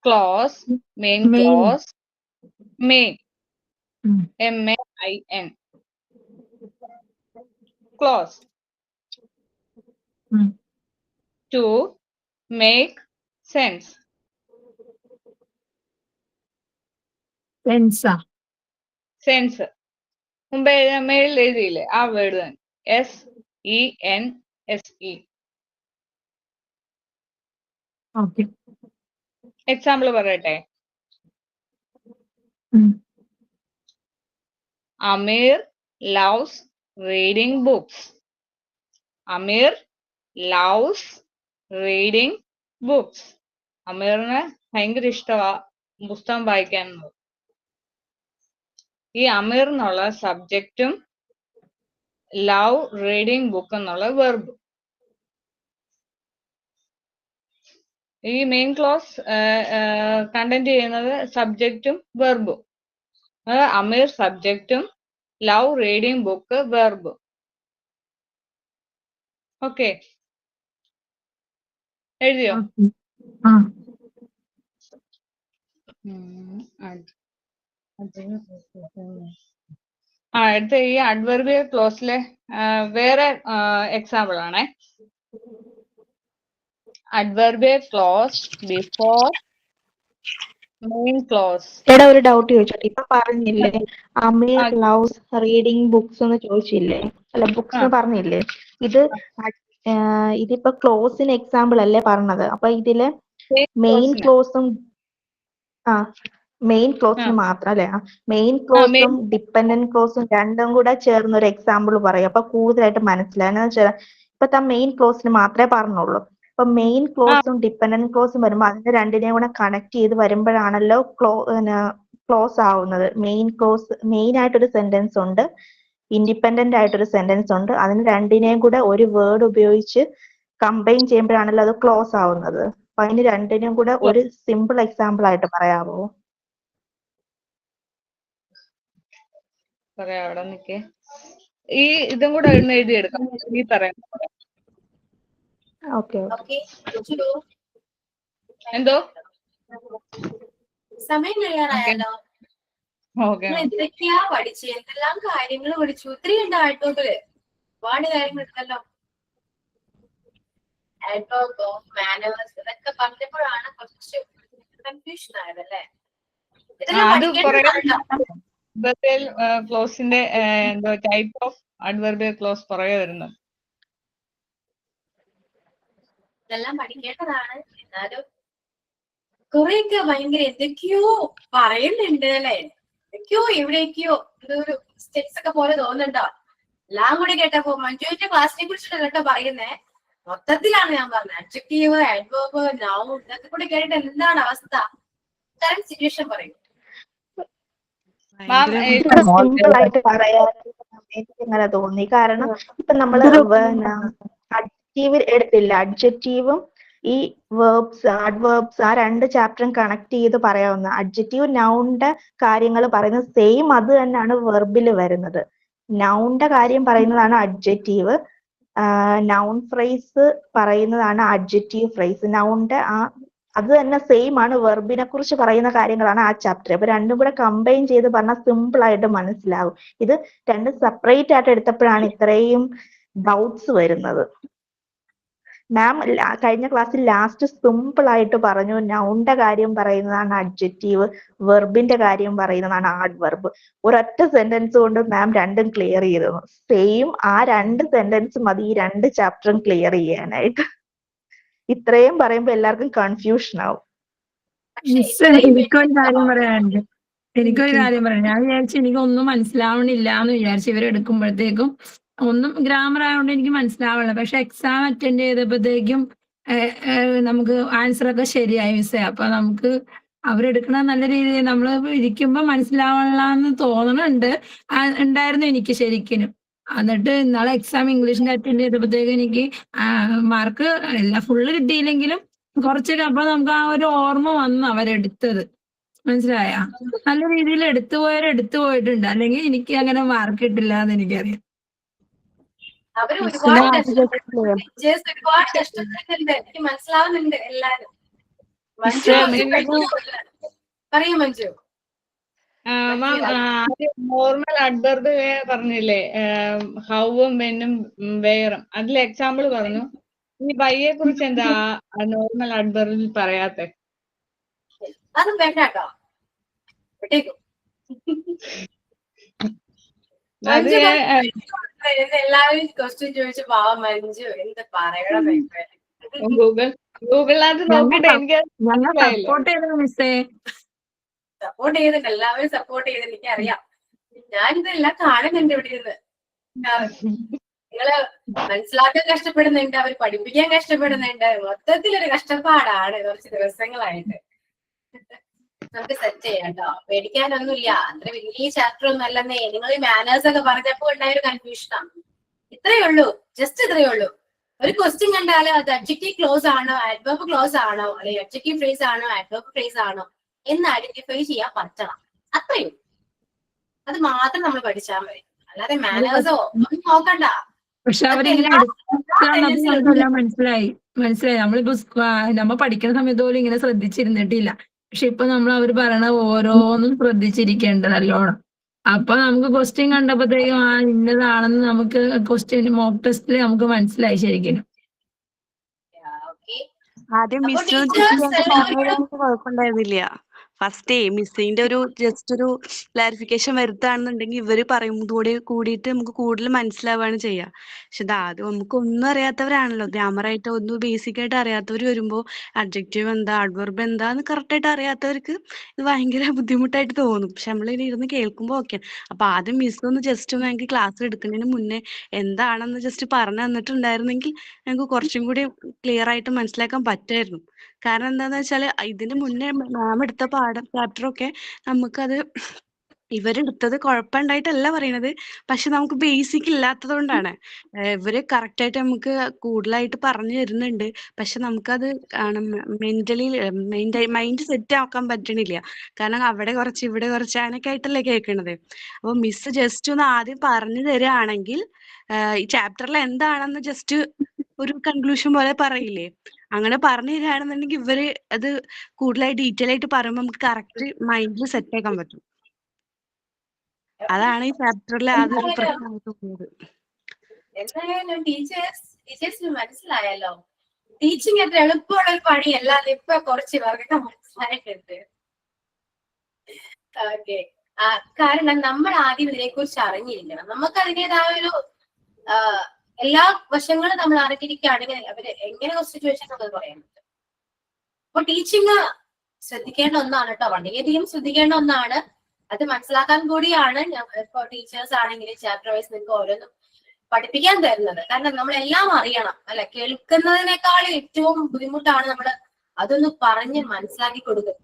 clause, main M-A-I-N clause to make sense. Sense മുമ്പ് മേളിൽ എഴുതിയില്ലേ ആ വേർഡ് തന്നെ, SENSE. എക്സാമ്പിൾ പറയട്ടെ. Amir loves reading books. Amir loves reading books. അമീറിന് ഭയങ്കര ഇഷ്ടമാ പുസ്തകം വായിക്കാൻ. ഈ അമീർ എന്നുള്ള സബ്ജക്റ്റും ലവ് റീഡിങ് ബുക്ക് എന്നുള്ള വെർബ്. ഈ മെയിൻ ക്ലോസ് കണ്ടന്റ് ചെയ്യുന്നത് സബ്ജക്റ്റും വെർബും. അമീർ സബ്ജക്റ്റും ലവ് റീഡിങ് ബുക്ക് വെർബും. ഓക്കെ, എഴുതിയോ? അടുത്ത ഈ അഡ്വർബിയൽ ക്ലോസിലെ വേറെ എക്സാമ്പിൾ ആണേ. അഡ്വർബിയൽ ക്ലോസ് ബിഫോർ മെയിൻ ക്ലോസ്. എടാ ഒരു ഡൗട്ട് ചോദിച്ചോട്ടെ, ഇപ്പൊ പറഞ്ഞില്ലേ അമീർ ലവ്സ് റീഡിങ് ബുക്സ് എന്ന് ചോദിച്ചില്ലേ, അല്ല ബുക്സ് എന്ന് പറഞ്ഞില്ലേ, ഇതിപ്പോ ക്ലോസിന് എക്സാമ്പിൾ അല്ലേ പറഞ്ഞത്, അപ്പൊ ഇതില് മെയിൻ ക്ലോസും മെയിൻ ക്ലോസിന് മാത്രം അല്ലെ, മെയിൻ ക്ലോസും ഡിപ്പെൻഡന്റ് ക്ലോസും രണ്ടും കൂടെ ചേർന്ന് ഒരു എക്സാമ്പിൾ പറയും, അപ്പൊ കൂടുതലായിട്ട് മനസ്സിലായി. ഇപ്പൊ മെയിൻ ക്ലോസിന് മാത്രമേ പറഞ്ഞുള്ളൂ. അപ്പൊ മെയിൻ ക്ലോസും ഡിപ്പെൻഡന്റ് ക്ലോസും വരുമ്പോ അതിന്റെ രണ്ടിനെയും കൂടെ കണക്ട് ചെയ്ത് വരുമ്പോഴാണല്ലോ ക്ലോസ് ആവുന്നത്. മെയിൻ ക്ലോസ്, മെയിൻ ആയിട്ടൊരു സെന്റൻസ് ഉണ്ട്, ഇൻഡിപെൻഡന്റ് ആയിട്ടൊരു സെന്റൻസ് ഉണ്ട്. അതിന് രണ്ടിനെയും കൂടെ ഒരു വേർഡ് ഉപയോഗിച്ച് കമ്പൈൻ ചെയ്യുമ്പോഴാണല്ലോ അത് ക്ലോസ് ആവുന്നത്. അപ്പൊ അതിന് രണ്ടിനും കൂടെ ഒരു സിമ്പിൾ എക്സാമ്പിൾ ആയിട്ട് പറയാമോ? പറയാം, അവിടെ നിക്കേ. ഈ ഇതും കൂടെ ഒന്ന് എഴുതിയെടുക്കാം, ഈ പറയാം. ഓക്കെ എന്തോ സമയം കഴിയാറായല്ലോ. ഓക്കെ എന്തൊക്കെയാ പഠിച്ചു, എന്തെല്ലാം കാര്യങ്ങൾ പഠിച്ചു. ഇത്രയും ഉണ്ട് ആഡ്വർബില്, ഒരുപാട് കാര്യങ്ങൾ ഉണ്ടല്ലോ. ആഡ്വർബ്, മാനേഴ്സ്, ഇതൊക്കെ പറഞ്ഞപ്പോഴാണ് കുറച്ച് കൺഫ്യൂഷൻ ആയതല്ലേ. ഇതെല്ലാം അത് കുറെ പഠിക്കേണ്ടതാണല്ലോ. ക്ലോസിന്റെ എന്തോ ടൈപ്പ് ഓഫ് അഡ്വർബിയൽ ക്ലോസ് പുറകെ വരുന്നു. ഇതെല്ലാം പഠിക്കേണ്ടതാണ്. എന്നാലും കുറെയൊക്കെ ഭയങ്കര എന്തൊക്കെയോ പറയുന്നുണ്ട് അല്ലെ, എന്തൊക്കെയോ എവിടേക്കോ ഒരു സ്റ്റെപ്സ് ഒക്കെ പോലെ തോന്നുന്നുണ്ടോ? എല്ലാം കൂടി കേട്ടപ്പോ മഞ്ജുവിന്റെ ക്ലാസ്സിനെ കുറിച്ചിട്ട് കേട്ടോ പറയുന്നേ, മൊത്തത്തിലാണ് ഞാൻ പറഞ്ഞത്. അഡ്ജക്റ്റീവ്, ആഡ്വർബ്, നൗൺ ഇതൊക്കെ കൂടി കേട്ടിട്ട് എന്താണ് അവസ്ഥ? കറന്റ് സിറ്റുവേഷൻ പറയും. സിമ്പിൾ ആയിട്ട് പറയാൻ എനിക്ക് ഇങ്ങനെ തോന്നി. കാരണം ഇപ്പൊ നമ്മള് അഡ്ജക്റ്റീവ് എടുത്തില്ല, അഡ്ജക്റ്റീവും ഈ വേർബ്സ്, അഡ്വേർബ്സ് ആ രണ്ട് ചാപ്റ്ററും കണക്ട് ചെയ്ത് പറയാവുന്ന. അഡ്ജക്റ്റീവ് നൗണിന്റെ കാര്യങ്ങൾ പറയുന്നത് സെയിം അത് തന്നെയാണ് വെർബിൽ വരുന്നത്. നൗണിന്റെ കാര്യം പറയുന്നതാണ് അഡ്ജക്റ്റീവ്, നൗൺ ഫ്രേസ് പറയുന്നതാണ് അഡ്ജക്റ്റീവ് ഫ്രേസ്. നൗണിന്റെ അത് തന്നെ സെയിം ആണ്, വെർബിനെ കുറിച്ച് പറയുന്ന കാര്യങ്ങളാണ് ആ ചാപ്റ്റർ. അപ്പൊ രണ്ടും കൂടെ കമ്പൈൻ ചെയ്ത് പറഞ്ഞാൽ സിമ്പിൾ ആയിട്ട് മനസ്സിലാവും. ഇത് രണ്ടും സെപ്പറേറ്റ് ആയിട്ട് എടുത്തപ്പോഴാണ് ഇത്രയും ഡൗട്ട്സ് വരുന്നത്. മാം കഴിഞ്ഞ ക്ലാസ്സിൽ ലാസ്റ്റ് സിമ്പിൾ ആയിട്ട് പറഞ്ഞു, നൗണിന്റെ കാര്യം പറയുന്നതാണ് അഡ്ജക്റ്റീവ്, വെർബിന്റെ കാര്യം പറയുന്നതാണ് ആഡ്വർബ്. ഒരൊറ്റ സെന്റൻസ് കൊണ്ട് മാം രണ്ടും ക്ലിയർ ചെയ്തു. സെയിം ആ രണ്ട് സെന്റൻസ് മതി ഈ രണ്ട് ചാപ്റ്ററും ക്ലിയർ ചെയ്യാനായിട്ട്. ഇത്രയും പറയുമ്പോ എല്ലാവർക്കും കൺഫ്യൂഷൻ ആവും. എനിക്കൊരു കാര്യം പറയാനുണ്ട്. ഞാൻ വിചാരിച്ചു എനിക്കൊന്നും മനസ്സിലാവണില്ല എന്ന് വിചാരിച്ചു. ഇവരെടുക്കുമ്പോഴത്തേക്കും ഒന്നും ഗ്രാമർ ആയതുകൊണ്ട് എനിക്ക് മനസ്സിലാവണില്ല. പക്ഷെ എക്സാം അറ്റൻഡ് ചെയ്തപ്പോഴത്തേക്കും നമുക്ക് ആൻസർ ഒക്കെ ശരിയായി മിസ്സേ. അപ്പൊ നമുക്ക് അവരെടുക്കണ നല്ല രീതിയിൽ നമ്മൾ ഇരിക്കുമ്പോ മനസ്സിലാവണില്ല എന്ന് തോന്നണുണ്ട്, ഉണ്ടായിരുന്നു എനിക്ക് ശരിക്കും. എന്നിട്ട് ഇന്നാളെ എക്സാം ഇംഗ്ലീഷിന്റെ അറ്റൻഡ് ചെയ്തപ്പോഴത്തേക്കും എനിക്ക് മാർക്ക് എല്ലാം ഫുള്ള് കിട്ടിയില്ലെങ്കിലും കുറച്ചൊക്കെ, അപ്പൊ നമുക്ക് ആ ഒരു ഓർമ്മ വന്നു അവരെടുത്തത്. മനസ്സിലായ? നല്ല രീതിയിൽ എടുത്തു പോയിട്ടുണ്ട്. അല്ലെങ്കിൽ എനിക്ക് അങ്ങനെ മാർക്ക് കിട്ടില്ല എന്ന് എനിക്കറിയാം. അവര് ഒരുപാട് ഒരുപാട് കഷ്ടപ്പെടുന്നുണ്ട്, എനിക്ക് മനസ്സിലാവുന്നുണ്ട് എല്ലാരും. മഞ്ജു പറയൂ മഞ്ജു. നോർമൽ അഡ്വർബ് പറഞ്ഞില്ലേ, ഹൗവും വെന്നും വെയറും, അതിൽ എക്സാമ്പിൾ പറഞ്ഞു. ഈ ബൈയെ കുറിച്ച് എന്താ നോർമൽ അഡ്വർബിൽ പറയാത്തെ? അതും വേണ്ട കേട്ടോ, എല്ലാവരും ക്വസ്റ്റ്യൻ ചോദിച്ചു. പാവം മഞ്ജു എന്ത് പറയണം. ഗൂഗിളിനകത്ത് നോക്കിട്ട് എനിക്ക് സപ്പോർട്ട് ചെയ്തത് മിസ്സേ, സപ്പോർട്ട് ചെയ്തിട്ട് എല്ലാവരും സപ്പോർട്ട് ചെയ്ത് എനിക്കറിയാം. ഞാനിതെല്ലാം കാണുന്നുണ്ട് ഇവിടെ ഇരുന്ന്. നിങ്ങള് മനസ്സിലാക്കാൻ കഷ്ടപ്പെടുന്നുണ്ട്, അവർ പഠിപ്പിക്കാൻ കഷ്ടപ്പെടുന്നുണ്ട്. മൊത്തത്തിലൊരു കഷ്ടപ്പാടാണ് കുറച്ച് ദിവസങ്ങളായിട്ട്. നമുക്ക് സെറ്റ് ചെയ്യാം കേട്ടോ, പേടിക്കാനൊന്നുമില്ല. അത്ര വലിയ ചാപ്റ്റർ ഒന്നും അല്ലെന്നേ. നിങ്ങൾ ഈ മാനേഴ്സ് ഒക്കെ പറഞ്ഞപ്പോ ഉണ്ടായൊരു കൺഫ്യൂഷനാണ്. ഇത്രയേ ഉള്ളൂ, ജസ്റ്റ് ഇത്രയേ ഉള്ളൂ. ഒരു ക്വസ്റ്റ്യൻ കണ്ടാല് അത് അഡ്ജക്റ്റീവ് ക്ലോസ് ആണോ, ആഡ്വർബ് ക്ലോസ് ആണോ, അല്ലെങ്കിൽ അഡ്ജക്റ്റീവ് ഫ്രേസ് ആണോ, ആഡ്വർബ് ഫ്രേസ് ആണോ എന്ന് ഐഡന്റിഫൈ ചെയ്യാൻ പറ്റണം. അത്രയും, അത് മാത്രം നമ്മൾ പഠിച്ചാൽ മതി. അല്ലാതെ മാനേഴ്സോ ഒന്നും നോക്കണ്ട. പക്ഷെ അവരിങ്ങനെ എല്ലാം മനസ്സിലായി. നമ്മളിപ്പോ നമ്മ പഠിക്കുന്ന സമയത്ത് പോലും ഇങ്ങനെ ശ്രദ്ധിച്ചിരുന്നിട്ടില്ല. പക്ഷെ ഇപ്പൊ നമ്മൾ അവർ പറയണ ഓരോന്നും ശ്രദ്ധിച്ചിരിക്കേണ്ടത് നല്ലോണം. അപ്പൊ നമുക്ക് ക്വസ്റ്റ്യൻ കണ്ടപ്പോഴത്തേക്കും ഇന്നതാണെന്ന് നമുക്ക് ക്വസ്റ്റ്യൻ മോക്ക് ടെസ്റ്റിൽ നമുക്ക് മനസ്സിലായി ശരിക്കും. ആദ്യം മിസ് കുഴപ്പമുണ്ടായിരുന്നില്ല. ഫസ്റ്റേ മിസ്സിന്റെ ഒരു ജസ്റ്റ് ഒരു ക്ലാരിഫിക്കേഷൻ വരുത്താണെന്നുണ്ടെങ്കിൽ ഇവര് പറയുന്നതോടെ കൂടിയിട്ട് നമുക്ക് കൂടുതൽ മനസ്സിലാവുകയാണ് ചെയ്യുക. പക്ഷെ ആദ്യം നമുക്ക് ഒന്നും അറിയാത്തവരാണല്ലോ, ഗ്രാമറായിട്ട് ഒന്നും ബേസിക് ആയിട്ട് അറിയാത്തവർ വരുമ്പോൾ അഡ്ജക്റ്റീവ് എന്താ, അഡ്വർബ് എന്താന്ന് കറക്റ്റ് ആയിട്ട് അറിയാത്തവർക്ക് ഇത് ഭയങ്കര ബുദ്ധിമുട്ടായിട്ട് തോന്നും. പക്ഷെ നമ്മളിങ്ങനെ ഇരുന്ന് കേൾക്കുമ്പോൾ ഓക്കെ. അപ്പൊ ആദ്യം മിസ് ഒന്ന് ജസ്റ്റ് ഒന്ന് ഞങ്ങൾക്ക് ക്ലാസ് എടുക്കുന്നതിന് മുന്നേ എന്താണെന്ന് ജസ്റ്റ് പറഞ്ഞു തന്നിട്ടുണ്ടായിരുന്നെങ്കിൽ ഞങ്ങൾക്ക് കുറച്ചും കൂടി ക്ലിയർ ആയിട്ട് മനസ്സിലാക്കാൻ പറ്റുമായിരുന്നു. കാരണം എന്താന്ന് വെച്ചാല് ഇതിന് മുന്നേ മാം എടുത്ത ചാപ്റ്ററൊക്കെ നമുക്കത് ഇവരെടുത്തത് കുഴപ്പമുണ്ടായിട്ടല്ല പറയണത്, പക്ഷെ നമുക്ക് ബേസിക് ഇല്ലാത്തത് കൊണ്ടാണ്. ഇവര് കറക്റ്റ് ആയിട്ട് നമുക്ക് കൂടുതലായിട്ട് പറഞ്ഞു തരുന്നുണ്ട്, പക്ഷെ നമുക്കത് മെന്റലി മൈൻഡ് സെറ്റ് ആക്കാൻ പറ്റണില്ല. കാരണം അവിടെ കുറച്ച് ഇവിടെ കുറച്ച് അങ്ങനെയൊക്കെ ആയിട്ടല്ലേ കേൾക്കണത്. അപ്പൊ മിസ് ജസ്റ്റ് ഒന്ന് ആദ്യം പറഞ്ഞു തരികയാണെങ്കിൽ ഈ ചാപ്റ്ററിൽ എന്താണെന്ന് ജസ്റ്റ് ഒരു കൺക്ലൂഷൻ പോലെ പറയില്ലേ, അങ്ങനെ പറഞ്ഞു തരികയാണെന്നുണ്ടെങ്കിൽ ഇവര് അത് കൂടുതലായി ഡീറ്റെയിൽ ആയിട്ട് പറയുമ്പോൾ നമുക്ക് കറക്റ്റ് മൈൻഡിൽ സെറ്റ് ആക്കാൻ പറ്റും. അതാണ് ഈ ചാപ്റ്ററിലെ അതൊരു പ്രശ്നമായി തോന്നിയത്. എന്തായാലും ടീച്ചേഴ്സിന് മനസ്സിലായല്ലോ, ടീച്ചിങ് അത്ര എളുപ്പമുള്ള ഒരു പണിയല്ല. ഇപ്പൊ കുറച്ച് പേർക്ക് മനസ്സിലായിട്ടുണ്ട്. ഓക്കെ, കാരണം നമ്മൾ ആദ്യം ഇതിനെ കുറിച്ച് അറിഞ്ഞിരിക്കണം. നമുക്ക് അതിൻ്റെതായ ഒരു എല്ലാ വശങ്ങളും നമ്മൾ അറിഞ്ഞിരിക്കുകയാണെങ്കിൽ അവര് എങ്ങനെ സിറ്റുവേഷൻ നമുക്ക് പറയാൻ പറ്റും. അപ്പൊ ടീച്ചിങ് ശ്രദ്ധിക്കേണ്ട ഒന്നാണ് കേട്ടോ, വളരെയധികം ശ്രദ്ധിക്കേണ്ട ഒന്നാണ്. അത് മനസ്സിലാക്കാൻ കൂടിയാണ് ഇപ്പൊ ടീച്ചേഴ്സ് ആണെങ്കിൽ ചാപ്റ്റർ വൈസ് നിങ്ങൾക്ക് ഓരോന്നും പഠിപ്പിക്കാൻ തരുന്നത്. കാരണം നമ്മളെല്ലാം അറിയണം അല്ലെ, കേൾക്കുന്നതിനേക്കാൾ ഏറ്റവും ബുദ്ധിമുട്ടാണ് നമ്മൾ അതൊന്ന് പറഞ്ഞ് മനസ്സിലാക്കി കൊടുക്കുക.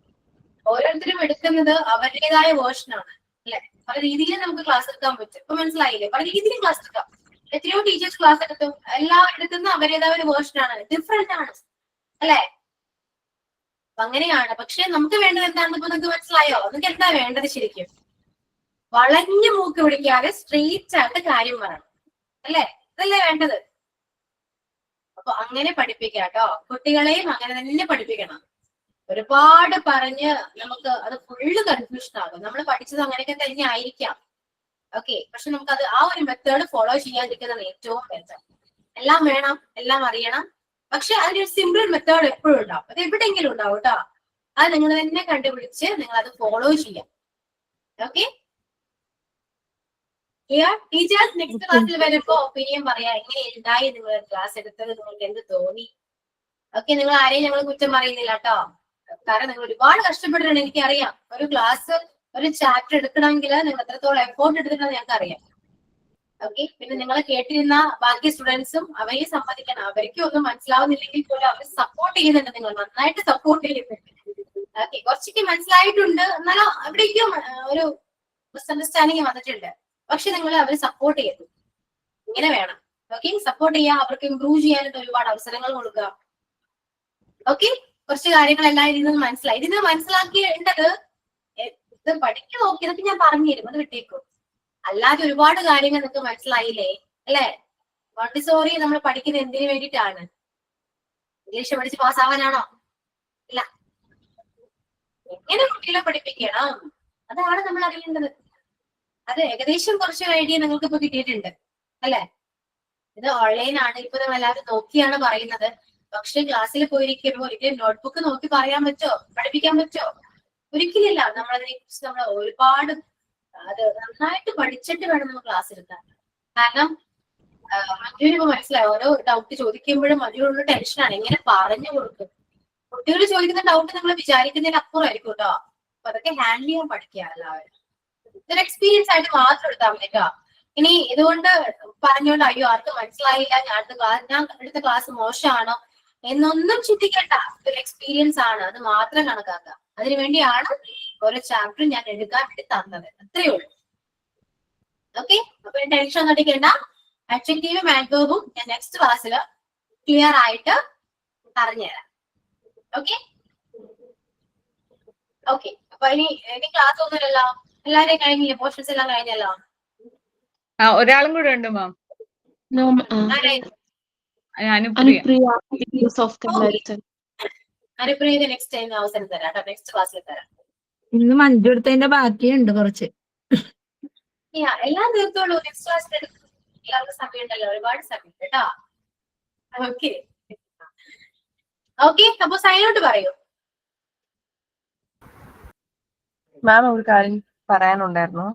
ഓരോരുത്തരും എടുക്കുന്നത് അവരുടേതായ വേർഷനാണ് അല്ലെ, പല രീതിയിൽ നമുക്ക് ക്ലാസ് എടുക്കാൻ പറ്റും. ഇപ്പൊ മനസ്സിലായില്ലേ, പല രീതിയിൽ ക്ലാസ് എടുക്കാം. എത്രയോ ടീച്ചേഴ്സ് ക്ലാസ് എടുക്കും, എല്ലാം എടുക്കുന്ന അവരുടേതായ ഒരു വേർഷനാണ്, ഡിഫറെന്റ് ആണ് അല്ലെ. അങ്ങനെയാണ്. പക്ഷെ നമുക്ക് വേണ്ടത് എന്താണെന്ന് ഇപ്പൊ നിങ്ങൾക്ക് മനസ്സിലായോ? നിങ്ങൾക്ക് എന്താ വേണ്ടത് ശരിക്കും? വളഞ്ഞു മൂക്ക് പിടിക്കാതെ സ്ട്രെയിറ്റ് ആയിട്ട് കാര്യം പറയണം അല്ലെ, അതല്ലേ വേണ്ടത്. അപ്പൊ അങ്ങനെ പഠിപ്പിക്കാട്ടോ, കുട്ടികളെയും അങ്ങനെ തന്നെ പഠിപ്പിക്കണം. ഒരുപാട് പറഞ്ഞ് നമുക്ക് അത് ഫുള്ള് കൺഫ്യൂഷൻ ആകും. നമ്മൾ പഠിച്ചത് അങ്ങനെയൊക്കെ തന്നെ ആയിരിക്കാം, ഓക്കെ, പക്ഷെ നമുക്ക് അത് ആ ഒരു മെത്തേഡ് ഫോളോ ചെയ്യാതിരിക്കുന്നതാണ് ഏറ്റവും ബെറ്റർ. എല്ലാം വേണം, എല്ലാം അറിയണം, പക്ഷെ അതിനൊരു സിമ്പിൾ മെത്തേഡ് എപ്പോഴും ഉണ്ടാവും. അത് എവിടെയെങ്കിലും ഉണ്ടാവും കേട്ടോ. അത് നിങ്ങൾ തന്നെ കണ്ടുപിടിച്ച് നിങ്ങൾ അത് ഫോളോ ചെയ്യാം. ഓക്കെ, ടീച്ചേഴ്സ് നെക്സ്റ്റ് ക്ലാസ്സിൽ വരുമ്പോ ഒപ്പീനിയൻ പറയാ, എങ്ങനെ ഉണ്ടായി നിങ്ങൾ ക്ലാസ് എടുത്തത്, നിങ്ങൾക്ക് എന്ത് തോന്നി. ഓക്കെ, നിങ്ങൾ ആരെയും ഞങ്ങൾ കുറ്റം പറയുന്നില്ല കേട്ടോ, കാരണം നിങ്ങൾ ഒരുപാട് കഷ്ടപ്പെട്ടിട്ടുണ്ട്. എനിക്കറിയാം, ഒരു ക്ലാസ് ഒരു ചാപ്റ്റർ എടുക്കണമെങ്കിൽ നിങ്ങൾ എത്രത്തോളം എഫോർട്ട് എടുത്തിട്ടുണ്ടെന്ന് ഞങ്ങൾക്ക് അറിയാം. ഓക്കെ, പിന്നെ നിങ്ങളെ കേട്ടിരുന്ന ബാക്കി സ്റ്റുഡൻസും അവരെയും സമ്മതിക്കണം. അവർക്കും ഒന്നും മനസ്സിലാവുന്നില്ലെങ്കിൽ പോലും അവർ സപ്പോർട്ട് ചെയ്യുന്നുണ്ട്, നിങ്ങൾ നന്നായിട്ട് സപ്പോർട്ട് ചെയ്യുന്നുണ്ട്. ഓക്കെ, കുറച്ചൊക്കെ മനസ്സിലായിട്ടുണ്ട്, എന്നാലും അവിടേക്കും ഒരു മിസ്അണ്ടർസ്റ്റാൻഡിങ് വന്നിട്ടുണ്ട്. പക്ഷെ നിങ്ങൾ അവരെ സപ്പോർട്ട് ചെയ്തു, ഇങ്ങനെ വേണം. ഓക്കെ, സപ്പോർട്ട് ചെയ്യുക, അവർക്ക് ഇംപ്രൂവ് ചെയ്യാനായിട്ട് ഒരുപാട് അവസരങ്ങൾ കൊടുക്കുക. ഓക്കെ, കുറച്ച് കാര്യങ്ങളെല്ലാം ഇതിൽ നിന്ന് മനസ്സിലായി. ഇതിൽ നിന്ന് മനസ്സിലാക്കിയേണ്ടത് ഇത് പഠിക്കാൻ നോക്കിയതൊക്കെ ഞാൻ പറഞ്ഞു തരും, അത് വിട്ടേക്കും. അല്ലാതെ ഒരുപാട് കാര്യങ്ങൾ നിങ്ങൾക്ക് മനസ്സിലായില്ലേ അല്ലെ. മോണ്ടിസോറി നമ്മൾ പഠിക്കുന്നത് എന്തിനു വേണ്ടിയിട്ടാണ്? ഇംഗ്ലീഷ് പഠിച്ച് പാസ്സാവാനാണോ? ഇല്ല, എങ്ങനെ കുട്ടികളെ പഠിപ്പിക്കണം അതാണ് നമ്മൾ അറിയേണ്ടത്. അത് ഏകദേശം കുറച്ച് ഐഡിയ നിങ്ങൾക്ക് ഇപ്പൊ കിട്ടിയിട്ടുണ്ട് അല്ലെ. ഇത് ഓൺലൈൻ ആണ്, ഇപ്പൊ നമ്മൾ എല്ലാവരും നോക്കിയാണ് പറയുന്നത്. പക്ഷെ ക്ലാസ്സിൽ പോയിരിക്കുമ്പോൾ ഒരിക്കലും നോട്ട്ബുക്ക് നോക്കി പറയാൻ പറ്റോ, പഠിപ്പിക്കാൻ പറ്റോ? ഒരിക്കലില്ല. നമ്മളതിനെ കുറിച്ച് നമ്മൾ ഒരുപാട് അത് നന്നായിട്ട് പഠിച്ചിട്ട് വേണം നമ്മൾ ക്ലാസ് എടുക്കാൻ. കാരണം മഞ്ജുവിന് ഇപ്പൊ മനസ്സിലായി, ഓരോ ഡൗട്ട് ചോദിക്കുമ്പോഴും മഞ്ജുവിനുള്ള ടെൻഷനാണ്, എങ്ങനെ പറഞ്ഞു കൊടുക്കും. കുട്ടികൾ ചോദിക്കുന്ന ഡൗട്ട് നിങ്ങൾ വിചാരിക്കുന്നതിന് അപ്പുറമായിരിക്കും കേട്ടോ. അപ്പൊ അതൊക്കെ ഹാൻഡിൽ ചെയ്യാൻ പഠിക്കുക എല്ലാവരും. ഇതൊരു എക്സ്പീരിയൻസ് ആയിട്ട് മാത്രം എടുത്താൽ മതി കേട്ടോ. ഇനി ഇതുകൊണ്ട് പറഞ്ഞുകൊണ്ട് അയ്യോ ആർക്കും മനസ്സിലായില്ല, ഞാൻ എടുത്ത ക്ലാസ് മോശമാണോ എന്നൊന്നും ചിന്തിക്കേണ്ട. ഒരു എക്സ്പീരിയൻസ് ആണ്, അത് മാത്രം കണക്കാക്കുക. അതിനുവേണ്ടിയാണ് ഓരോ ചാപ്റ്റർ ഞാൻ എടുക്കാൻ വേണ്ടി തന്നത്, അത്രയേ ഉള്ളൂ. ഓക്കെ, അപ്പൊ ടെൻഷൻ ഒന്നും അടിക്കേണ്ട. അഡ്ജക്റ്റീവും ആഡ്വേർബും ഞാൻ നെക്സ്റ്റ് ക്ലാസ്സിൽ ക്ലിയർ ആയിട്ട് പറഞ്ഞുതരാം. ഓക്കെ ഓക്കെ, അപ്പൊ ഇനി ക്ലാസ് ഒന്നുമില്ലല്ലോ, എല്ലാവരെയും കഴിഞ്ഞില്ലേ? പോർഷൻസ് എല്ലാം കഴിഞ്ഞല്ലോ? ഒരാളും കൂടെ ഉണ്ട് മാം, അനുപ്രിയ. നെക്സ്റ്റ് ടൈം അവസരം തരാം കേട്ടോ, നെക്സ്റ്റ് ക്ലാസ്സിൽ തരാം. ഇന്ന് മഞ്ജു എടുത്തതിന്റെ ബാക്കിയുണ്ട് കുറച്ച്. എല്ലാം തീർത്തോളൂ, നെക്സ്റ്റ് ക്ലാസ്സിൽ എടുക്കും. എല്ലാവർക്കും സമയമുണ്ടല്ലോ, ഒരുപാട് സമയം കേട്ടോ. ഓക്കെ ഓക്കെ, അപ്പൊ സൈനോട്ട് പറയൂ. മാം ഒരു കാര്യം പറയാനുണ്ടായിരുന്നു.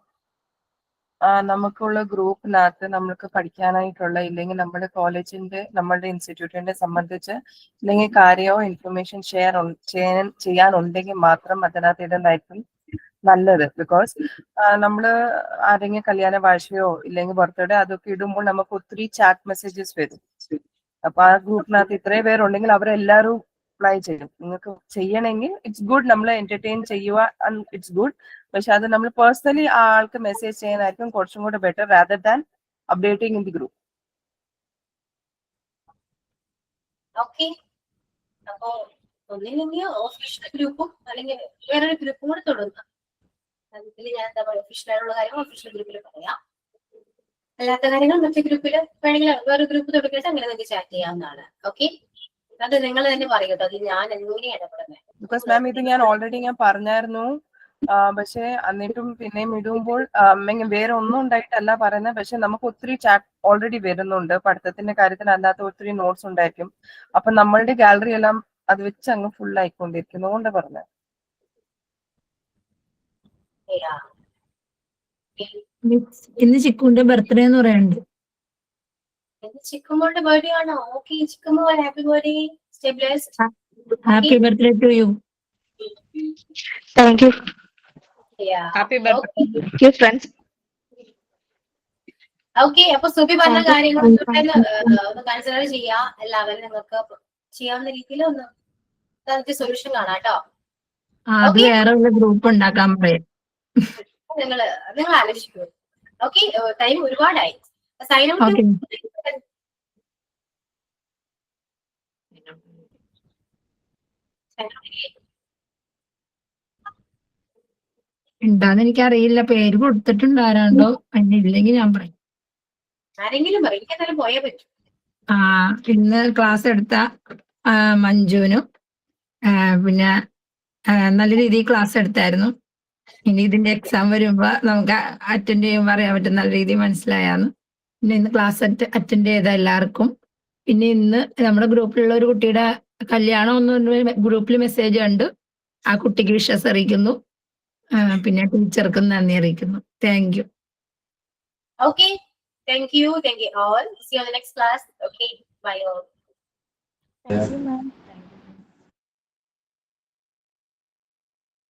നമുക്കുള്ള ഗ്രൂപ്പിനകത്ത് നമ്മൾക്ക് പഠിക്കാനായിട്ടുള്ള ഇല്ലെങ്കിൽ നമ്മുടെ കോളേജിന്റെ നമ്മളുടെ ഇൻസ്റ്റിറ്റ്യൂട്ടിനെ സംബന്ധിച്ച് എന്തെങ്കിലും കാര്യമോ ഇൻഫർമേഷൻ ചെയ്യാനുണ്ടെങ്കിൽ മാത്രം അതിനകത്ത് ഇടുന്നതായിരിക്കും നല്ലത്. ബിക്കോസ് നമ്മള് ആരെങ്കിലും കല്യാണ വാഴ്ചയോ ഇല്ലെങ്കിൽ ബർത്ത്ഡേ അതൊക്കെ ഇടുമ്പോൾ നമുക്ക് ഒത്തിരി ചാറ്റ് മെസ്സേജസ് വരും. അപ്പൊ ആ ഗ്രൂപ്പിനകത്ത് ഇത്രയും പേരുണ്ടെങ്കിൽ അവരെല്ലാവരും അപ്ലൈ ചെയ്യും. നിങ്ങൾക്ക് ചെയ്യണമെങ്കിൽ ഇറ്റ്സ് ഗുഡ്, നമ്മളെ എന്റർടൈൻ ചെയ്യുക, ഇറ്റ്സ് ഗുഡ്. പക്ഷെ അത് നമ്മൾ പേഴ്സണലി ആ ആൾക്ക് മെസ്സേജ് ചെയ്യാനായിരിക്കും കുറച്ചും കൂടെ better rather than updating in the group. Okay, അപ്പോ ഒന്നില്ലെങ്കിൽ ഒഫീഷ്യൽ ഗ്രൂപ്പും അല്ലെങ്കിൽ വേറൊരു ഗ്രൂപ്പും കൂടെ തുടങ്ങുക. അതിൽ ഞാൻ എന്താ പറയുക, ഒഫീഷ്യൽ ആയിട്ടുള്ള കാര്യങ്ങൾ ഒഫീഷ്യൽ ഗ്രൂപ്പിൽ പറയാം, അല്ലാത്ത കാര്യങ്ങൾ മറ്റേ ഗ്രൂപ്പിൽ വേണമെങ്കിൽ വേറെ ഗ്രൂപ്പ് തുടങ്ങിയിട്ട് അങ്ങനെ നിങ്ങൾക്ക് ചാറ്റ് ചെയ്യാവുന്നതാണ്. ഓക്കെ, അത് നിങ്ങൾ തന്നെ പറയൂട്ടോ, അത് ഞാൻ എങ്ങനെയാണ് ഇടപെടുന്നത്. ബിക്കോസ് മാം ഇത് ഞാൻ ഓൾറെഡി ഞാൻ പറഞ്ഞായിരുന്നു, പക്ഷെ എന്നിട്ടും പിന്നെയും ഇടുമ്പോൾ വേറെ ഒന്നും ഉണ്ടായിട്ടല്ല പറയുന്നത്. പക്ഷെ നമുക്ക് ഒത്തിരി ചാറ്റ് ഓൾറെഡി വരുന്നുണ്ട്, പഠിത്തത്തിന്റെ കാര്യത്തിൽ അല്ലാത്ത ഒത്തിരി നോട്ട്സ് ഉണ്ടായിരിക്കും. അപ്പൊ നമ്മളുടെ ഗാലറി എല്ലാം അത് വെച്ച് അങ്ങ് ഫുൾ ആയിക്കൊണ്ടിരിക്കുന്നതുകൊണ്ട് പറഞ്ഞത്. ഇന്ന് ചിക്കുന്റെ ബർത്ത്ഡേ എന്ന് പറയുന്നുണ്ട്. ചിക്കുമോളുടെ ബർത്ത്ഡേ ആണോ? ഓക്കെ ചിക്കുമോൾ, happy birthday, stay blessed. Happy birthday to you. Thank you. Happy birthday. Thank you friends. Okay, അപ്പൊ സുബി പറഞ്ഞ കാര്യങ്ങൾ ഒന്ന് കൺസിഡർ ചെയ്യാ. എല്ലാവരും നിങ്ങൾക്ക് ചെയ്യാവുന്ന രീതിയിൽ ഒന്ന് അതിന്റെ സൊല്യൂഷൻ കാണാം കേട്ടോ. അത് വേറെ ഒരു ഗ്രൂപ്പ് ഉണ്ടാക്കാൻ പറയാം. നിങ്ങൾ ആലോചിക്കൂ. ഓക്കെ, ടൈം ഒരുപാടായി. സൈൻ ഔട്ട് ഉണ്ടാന്ന് എനിക്കറിയില്ല, പേര് കൊടുത്തിട്ടുണ്ട് ആരാണ്ടോ, അതിനില്ലെങ്കിൽ ഞാൻ പറയും. ആരെങ്കിലും പറയും, എനിക്ക് എന്തായാലും പോയേ പറ്റും. ഇന്ന് ക്ലാസ് എടുത്ത മഞ്ജുവിനും പിന്നെ നല്ല രീതിയിൽ ക്ലാസ് എടുത്തായിരുന്നു. ഇനി ഇതിന്റെ എക്സാം വരുമ്പോ നമുക്ക് അറ്റൻഡ് ചെയ്യുമ്പോൾ അറിയാൻ പറ്റും നല്ല രീതിയിൽ മനസ്സിലായാന്ന്. പിന്നെ ഇന്ന് ക്ലാസ് അറ്റൻഡ് ചെയ്ത എല്ലാവർക്കും, പിന്നെ ഇന്ന് നമ്മുടെ ഗ്രൂപ്പിലുള്ള ഒരു കുട്ടിയുടെ കല്യാണം ഒന്നും ഗ്രൂപ്പിൽ മെസ്സേജ് കണ്ട് ആ കുട്ടിക്ക് വിശ്വാസം അറിയിക്കുന്നു. പിന്നെ ടീച്ചർക്കും നന്ദി അറിയിക്കുന്നു. Thank you. Okay, thank you all. See you on the next class. Okay, bye all. Thank you, ma'am.